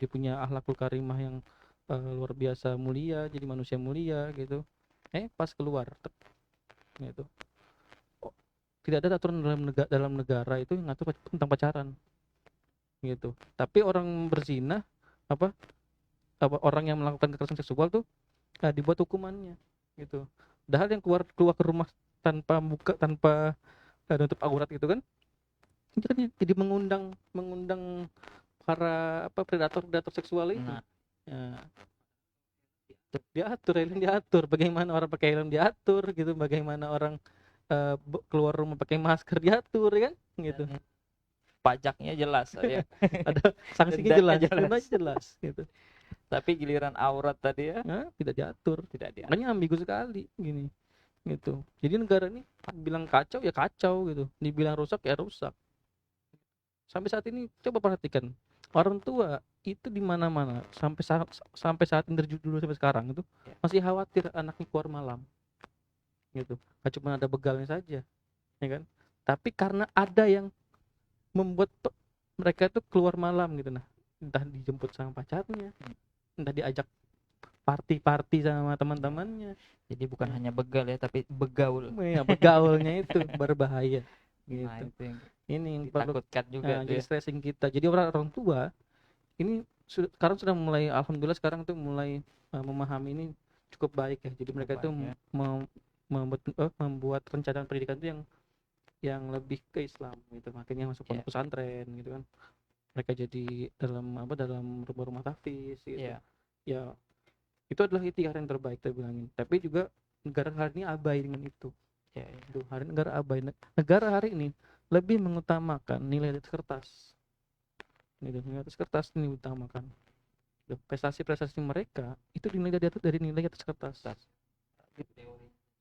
punya akhlakul karimah yang luar biasa mulia, jadi manusia mulia gitu. Pas keluar gitu, tidak ada aturan dalam negara itu yang ngatur tentang pacaran gitu. Tapi orang berzina orang yang melakukan kekerasan seksual tuh dibuat hukumannya gitu. Padahal yang keluar ke rumah tanpa nutup aurat gitu kan, jadi mengundang para apa predator seksual itu. Nah, Ya, diatur, helm diatur, bagaimana orang pakai helm diatur gitu, bagaimana orang keluar rumah pakai masker diatur kan gitu. dan pajaknya jelas ya, Ada sanksinya dendanya jelas, jelas. dendanya jelas gitu. Tapi giliran aurat tadi ya Nah, tidak diatur. tidak dia. Makanya ambigu sekali gini gitu. Jadi negara ini bilang kacau ya kacau gitu, dibilang rusak ya rusak. Sampai saat ini coba perhatikan, orang tua itu di mana-mana sampai saat ini dari dulu sampai sekarang itu Ya. masih khawatir anaknya keluar malam gitu. Gak cuma ada begalnya saja, ya kan? Tapi karena ada yang membuat mereka itu keluar malam gitu, nah entah dijemput sama pacarnya, entah diajak party-party sama teman-temannya. Jadi bukan Ya. hanya begal ya, tapi begaul. Ya, begaulnya itu berbahaya Nah, gitu. itu yang Ini yang perlu ditakutkan juga tuh jadi ya. stressing kita. Jadi orang tua ini sekarang sudah mulai, alhamdulillah sekarang tuh mulai memahami ini cukup baik ya. Jadi Cukup mereka itu baik ya. membuat rencana pendidikan itu yang lebih ke Islam gitu. Makanya masuk Ya. pondok pesantren gitu kan. Mereka jadi dalam rumah-rumah tahfiz gitu. Ya. Ya, itu adalah ikhtiar yang terbaik saya bilangin. Tapi juga negara hari ini abai dengan itu. Ya, ya. Itu hari negara abai. Negara hari ini lebih mengutamakan nilai di atas kertas. Nilai atas kertas ini utamakan. Prestasi-prestasi mereka itu dinilai dari nilai atas kertas.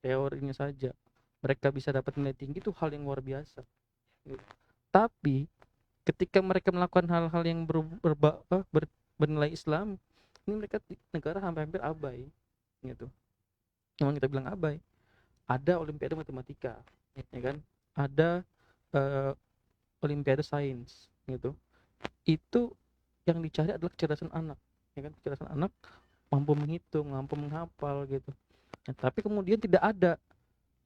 Teorinya saja. Mereka bisa dapat nilai tinggi itu hal yang luar biasa. Tapi ketika mereka melakukan hal-hal yang bernilai Islam, ini mereka negara hampir abai gitu. Memang kita bilang abai. Ada olimpiade matematika, ya kan? Ada olimpiade sains gitu. Itu yang dicari adalah kecerdasan anak, ya kan? Kecerdasan anak mampu menghitung, mampu menghafal gitu. Nah, tapi kemudian tidak ada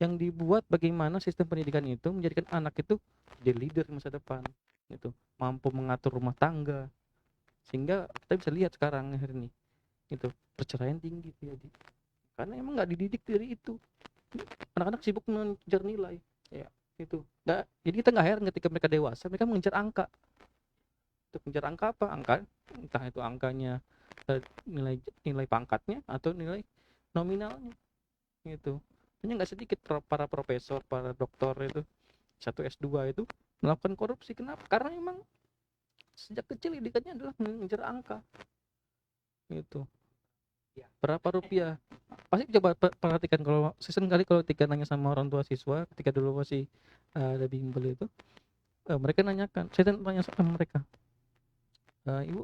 yang dibuat bagaimana sistem pendidikan itu menjadikan anak itu jadi leader masa depan gitu, mampu mengatur rumah tangga, sehingga kita bisa lihat sekarang hari ini itu perceraian tinggi jadi karena emang nggak dididik dari itu. Anak-anak sibuk mengejar nilai ya itu nggak, jadi kita nggak heran ketika mereka dewasa mereka mengejar angka. Untuk mengejar angka apa, angka entah itu angkanya nilai nilai pangkatnya atau nilai nominalnya gitu. Hanya nggak sedikit para profesor, para doktor itu 1 S 2 itu melakukan korupsi. Kenapa? Karena memang sejak kecil didikannya adalah mengejar angka gitu. Berapa rupiah? Pasti coba perhatikan kalau season kali kalau ketika nanya sama orang tua siswa ketika dulu masih ada bimbel itu, mereka nanyakan, saya tanya sama mereka, ibu,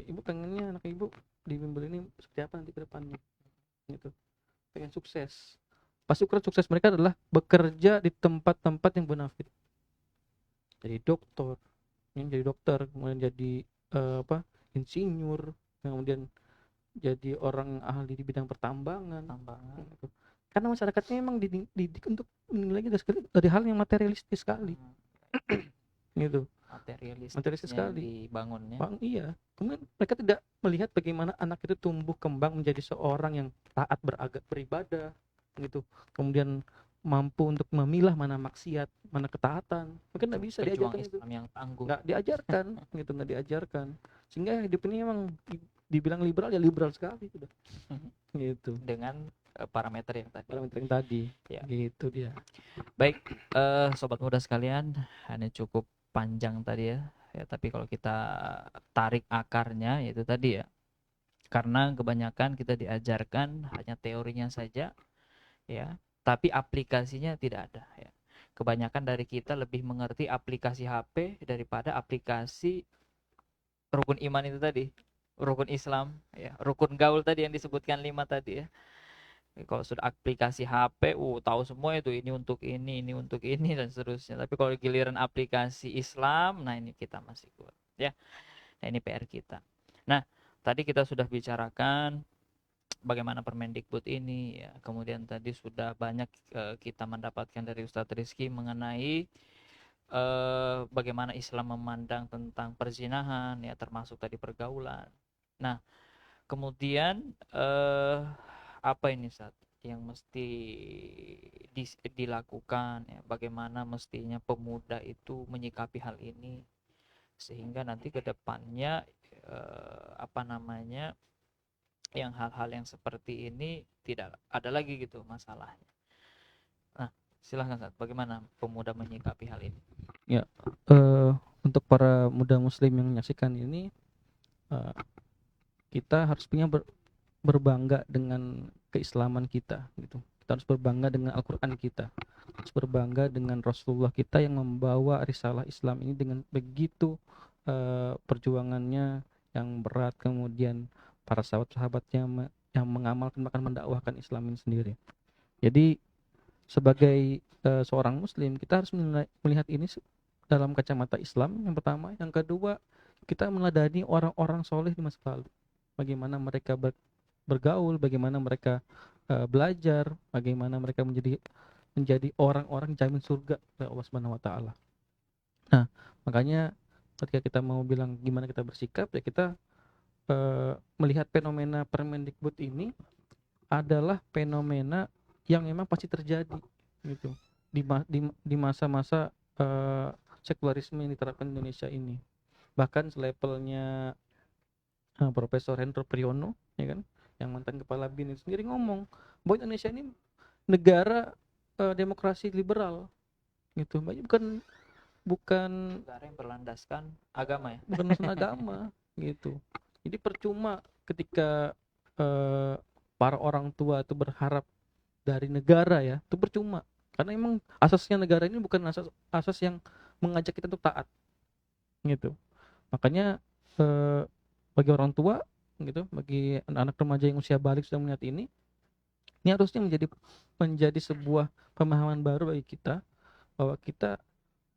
ibu pengennya anak ibu di bimbel ini seperti apa nanti ke depannya gitu, pengen sukses. Pasti ukuran sukses mereka adalah bekerja di tempat-tempat yang bonafit, jadi dokter, kemudian jadi insinyur, kemudian jadi orang ahli di bidang pertambangan gitu. Karena masyarakatnya memang dididik untuk menilainya dari hal yang materialistis sekali gitu, materialistis materialistisnya yang sekali. dibangunnya. Iya, kemudian mereka tidak melihat bagaimana anak itu tumbuh kembang menjadi seorang yang taat beribadah gitu, kemudian mampu untuk memilah mana maksiat mana ketaatan. Mungkin nggak bisa Pejuang diajarkan itu, Islam yang tangguh. nggak diajarkan gitu, nggak diajarkan, sehingga hidup ini emang dibilang liberal ya liberal sekali sudah gitu Dengan parameter yang tadi. parameter yang tadi Ya. gitu dia. Baik, sobat muda sekalian, hanya cukup panjang tadi ya. Tapi kalau kita tarik akarnya itu tadi ya. Karena kebanyakan kita diajarkan hanya teorinya saja ya, tapi aplikasinya tidak ada ya. Kebanyakan dari kita lebih mengerti aplikasi HP daripada aplikasi rukun iman itu tadi, rukun Islam ya, rukun gaul tadi yang disebutkan 5 tadi ya. Kalau sudah aplikasi HP, tahu semua itu, ini untuk ini untuk ini dan seterusnya. Tapi kalau giliran aplikasi Islam, nah ini kita masih kurang ya. Nah, ini PR kita. Nah, tadi kita sudah bicarakan bagaimana Permendikbud ini ya. Kemudian tadi sudah banyak kita mendapatkan dari Ustadz Rizky mengenai bagaimana Islam memandang tentang perzinahan ya, termasuk tadi pergaulan. Nah, kemudian apa ini yang mesti dilakukan ya, bagaimana mestinya pemuda itu menyikapi hal ini. sehingga nanti ke depannya apa namanya, yang hal-hal yang seperti ini tidak ada lagi gitu masalahnya. Nah, silahkan Ustaz, bagaimana pemuda menyikapi hal ini? Ya, eh, untuk para muda muslim yang menyaksikan ini, eh, kita harus berbangga dengan keislaman kita gitu. Kita harus berbangga dengan Al-Quran kita, harus berbangga dengan Rasulullah kita yang membawa risalah Islam ini dengan begitu perjuangannya yang berat, kemudian para sahabat-sahabatnya yang mengamalkan bahkan mendakwahkan Islam ini sendiri. Jadi sebagai seorang muslim kita harus melihat ini dalam kacamata Islam yang pertama. Yang kedua, kita meneladani orang-orang soleh di masa lalu, bagaimana mereka bergaul, bagaimana mereka belajar, bagaimana mereka menjadi orang-orang jamin surga oleh Allah Subhanahu wa taala. Nah, makanya ketika kita mau bilang gimana kita bersikap, ya kita melihat fenomena Permendikbud ini adalah fenomena yang memang pasti terjadi gitu di masa-masa sekularisme yang diterapkan di Indonesia ini. Bahkan selevelnya Profesor Hendro Priyono, ya kan, yang mantan kepala BIN itu sendiri ngomong bahwa Indonesia ini negara demokrasi liberal gitu. Bukan Negara yang berlandaskan agama ya. bukan urusan agama gitu. Jadi percuma ketika para orang tua itu berharap dari negara, ya itu percuma, karena emang asasnya negara ini bukan asas yang mengajak kita untuk taat gitu. Makanya bagi orang tua gitu, bagi anak-anak remaja yang usia balik sudah melihat ini harusnya menjadi sebuah pemahaman baru bagi kita, bahwa kita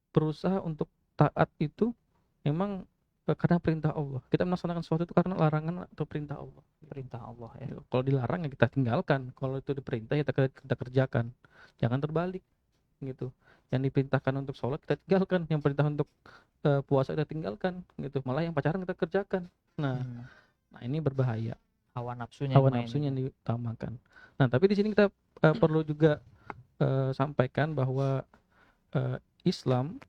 berusaha untuk taat itu memang karena perintah Allah. Kita melaksanakan sesuatu itu karena larangan atau perintah Allah. Perintah Allah ya. Gitu. Kalau dilarang ya kita tinggalkan, kalau itu diperintah ya kita kerjakan. Jangan terbalik gitu. Yang diperintahkan untuk sholat kita tinggalkan, yang perintah untuk puasa kita tinggalkan gitu. Malah yang pacaran kita kerjakan. Nah ini berbahaya. Hawa nafsunya yang diutamakan. Nah, tapi di sini kita perlu juga sampaikan bahwa Islam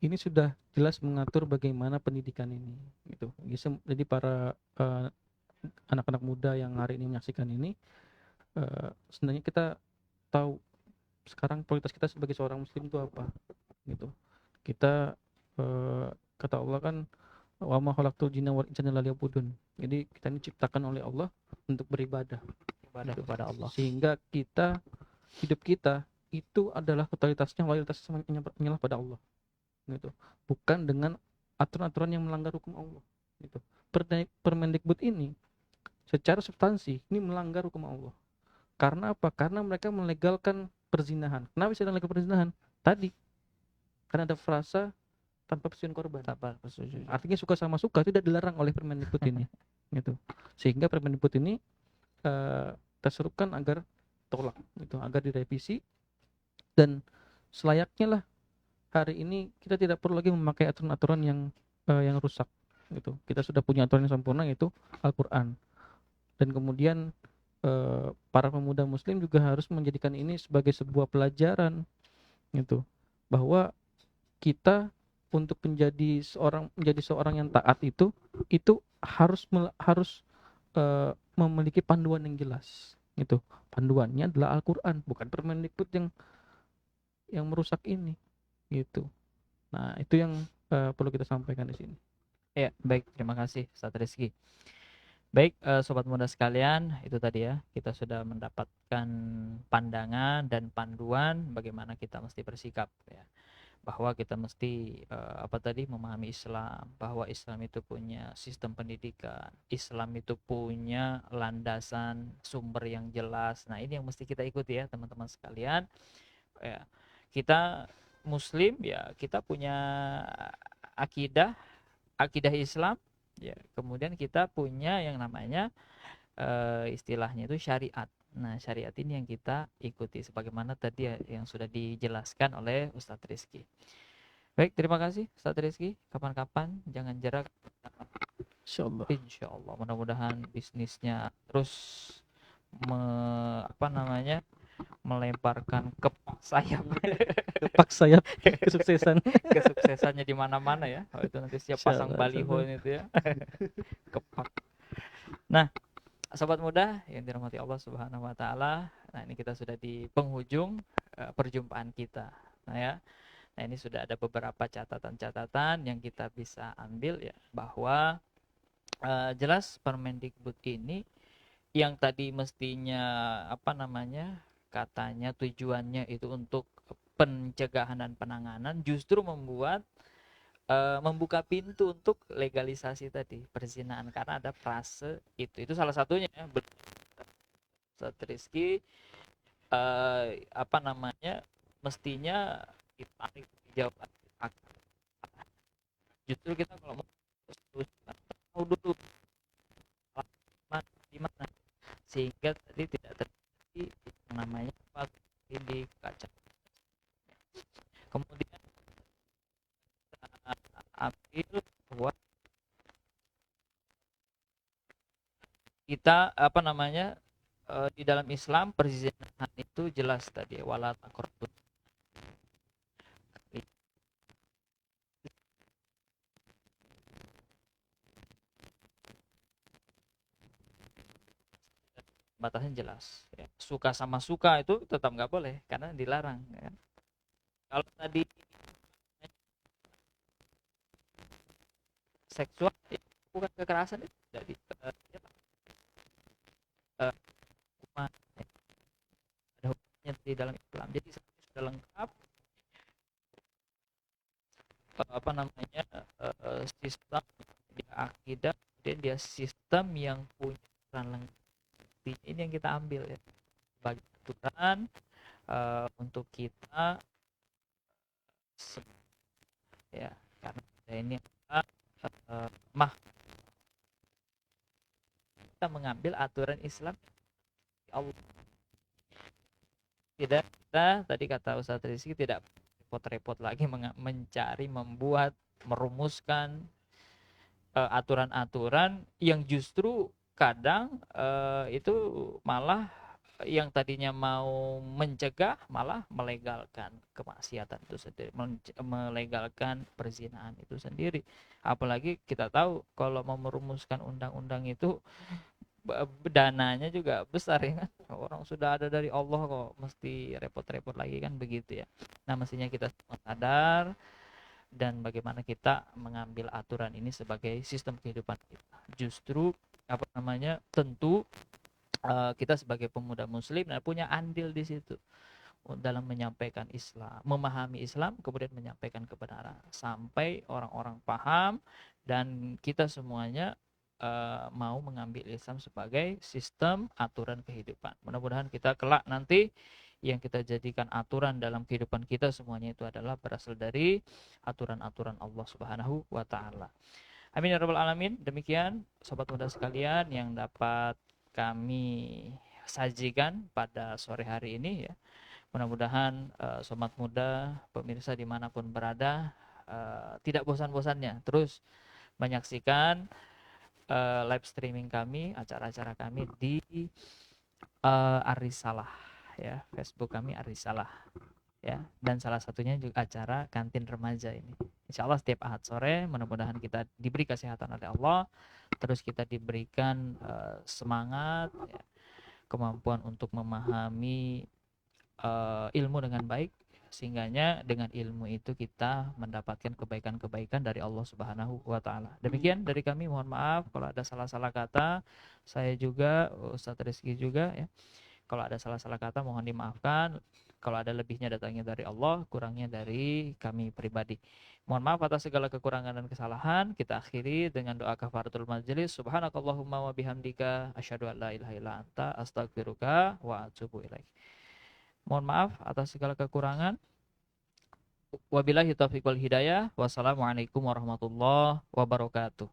ini sudah jelas mengatur bagaimana pendidikan ini gitu. Jadi para anak-anak muda yang hari ini menyaksikan ini, sebenarnya kita tahu sekarang prioritas kita sebagai seorang muslim itu apa gitu. Kita kata Allah kan, wa ma khalaqtul jinna wal insa illa liya'budun. Jadi kita ini diciptakan oleh Allah untuk beribadah gitu, kepada Allah, sehingga hidup kita itu adalah totalitasnya hanyalah pada Allah gitu, bukan dengan aturan-aturan yang melanggar hukum Allah gitu. Permendikbud ini secara substansi ini melanggar hukum Allah. Karena apa? Karena mereka melegalkan perzinahan. Kenapa bisa melegalkan perzinahan? Tadi karena ada frasa tanpa persetujuan korban. Artinya suka sama suka tidak dilarang oleh Permendikbud ini gitu. Sehingga Permendikbud ini terserukan agar tolak gitu, agar direvisi, dan selayaknya lah hari ini kita tidak perlu lagi memakai aturan-aturan yang rusak gitu. Kita sudah punya aturan yang sempurna, yaitu Al-Quran. Dan kemudian para pemuda muslim juga harus menjadikan ini sebagai sebuah pelajaran gitu, bahwa kita untuk menjadi seorang yang taat itu harus memiliki panduan yang jelas gitu. Panduannya adalah Al-Quran, bukan Permendikbud yang merusak ini gitu. Nah, itu yang perlu kita sampaikan di sini. Ya, baik, terima kasih Ustaz Rizky. Baik, sobat muda sekalian, itu tadi ya, kita sudah mendapatkan pandangan dan panduan bagaimana kita mesti bersikap ya. Bahwa kita mesti memahami Islam, bahwa Islam itu punya sistem pendidikan, Islam itu punya landasan sumber yang jelas. Nah, ini yang mesti kita ikuti ya teman-teman sekalian ya. Kita muslim ya, kita punya akidah Islam ya, kemudian kita punya yang namanya istilahnya itu syariat. Nah, syariat ini yang kita ikuti sebagaimana tadi yang sudah dijelaskan oleh Ustadz Rizky. Baik, terima kasih Ustadz Rizky. Kapan-kapan jangan jarak. Insya Allah mudah-mudahan bisnisnya terus melemparkan ke sayap. Kepak sayap kesuksesan. Kesuksesannya di mana-mana ya. Oh, itu nanti siap pasang Insyaallah, baliho insyaallah. itu ya. Kepak. Nah, sobat muda yang dirahmati Allah Subhanahu wa taala. Nah, ini kita sudah di penghujung perjumpaan kita. Nah, ya. Nah, ini sudah ada beberapa catatan-catatan yang kita bisa ambil ya, bahwa jelas Permendikbud ini yang tadi mestinya apa namanya, katanya tujuannya itu untuk pencegahan dan penanganan, justru membuka pintu untuk legalisasi tadi perzinahan, karena ada frase itu salah satunya ya. Ustaz Rizky apa namanya, mestinya ditarik dijawab justru kita kalau mau tahu dulu di mana, sehingga tadi tidak terjadi yang namanya di kaca. Kemudian kita ambil bahwa kita apa namanya, di dalam Islam perzinahan itu jelas tadi, wala taqrabun. Batasnya jelas ya. Suka sama suka itu tetap nggak boleh karena dilarang ya. Kalau tadi seksual ya, bukan kekerasan itu jadi hukuman ya. Ada hukumnya di dalam Islam, jadi sudah lengkap apa namanya, sistem dia akidah, dan dia sistem yang punya peran lengkap. Ini yang kita ambil ya, bagi aturan untuk kita ya, karena ini mah kita mengambil aturan Islam Allah. Tidak, kita tadi kata Ustaz Rizky tidak repot-repot lagi mencari, membuat, merumuskan aturan-aturan yang justru kadang itu malah yang tadinya mau mencegah malah melegalkan kemaksiatan itu sendiri, melegalkan perzinahan itu sendiri. Apalagi kita tahu kalau mau merumuskan undang-undang itu dananya juga besar ya kan, orang sudah ada dari Allah kok mesti repot-repot lagi kan, begitu ya. Nah, mestinya kita sadar dan bagaimana kita mengambil aturan ini sebagai sistem kehidupan kita. Justru apa namanya, tentu kita sebagai pemuda muslim dan punya andil di situ dalam menyampaikan Islam, memahami Islam, kemudian menyampaikan kebenaran sampai orang-orang paham dan kita semuanya mau mengambil Islam sebagai sistem aturan kehidupan. Mudah-mudahan kita kelak nanti yang kita jadikan aturan dalam kehidupan kita semuanya itu adalah berasal dari aturan-aturan Allah Subhanahu wa taala. Amin ya rabbal alamin. Demikian sobat muda sekalian yang dapat kami sajikan pada sore hari ini ya. Mudah-mudahan sobat muda pemirsa dimanapun berada tidak bosan-bosannya terus menyaksikan live streaming kami, acara-acara kami di Arisalah ya, Facebook kami Arisalah ya, dan salah satunya juga acara kantin remaja ini. Insya Allah setiap Ahad sore, mudah-mudahan kita diberi kesehatan oleh Allah, terus kita diberikan semangat ya, kemampuan untuk memahami ilmu dengan baik, sehingganya dengan ilmu itu kita mendapatkan kebaikan-kebaikan dari Allah Subhanahu wa taala. Demikian dari kami, mohon maaf kalau ada salah-salah kata. Saya juga Ustaz Rizky juga ya. Kalau ada salah-salah kata mohon dimaafkan. Kalau ada lebihnya datangnya dari Allah, kurangnya dari kami pribadi. Mohon maaf atas segala kekurangan dan kesalahan. Kita akhiri dengan doa kafaratul majelis. Subhanakallahumma wa bihamdika asyhadu an la ilaha illa anta astaghfiruka wa atubu ilaik. Mohon maaf atas segala kekurangan. Wabillahi taufiq wal hidayah. Wassalamualaikum warahmatullahi wabarakatuh.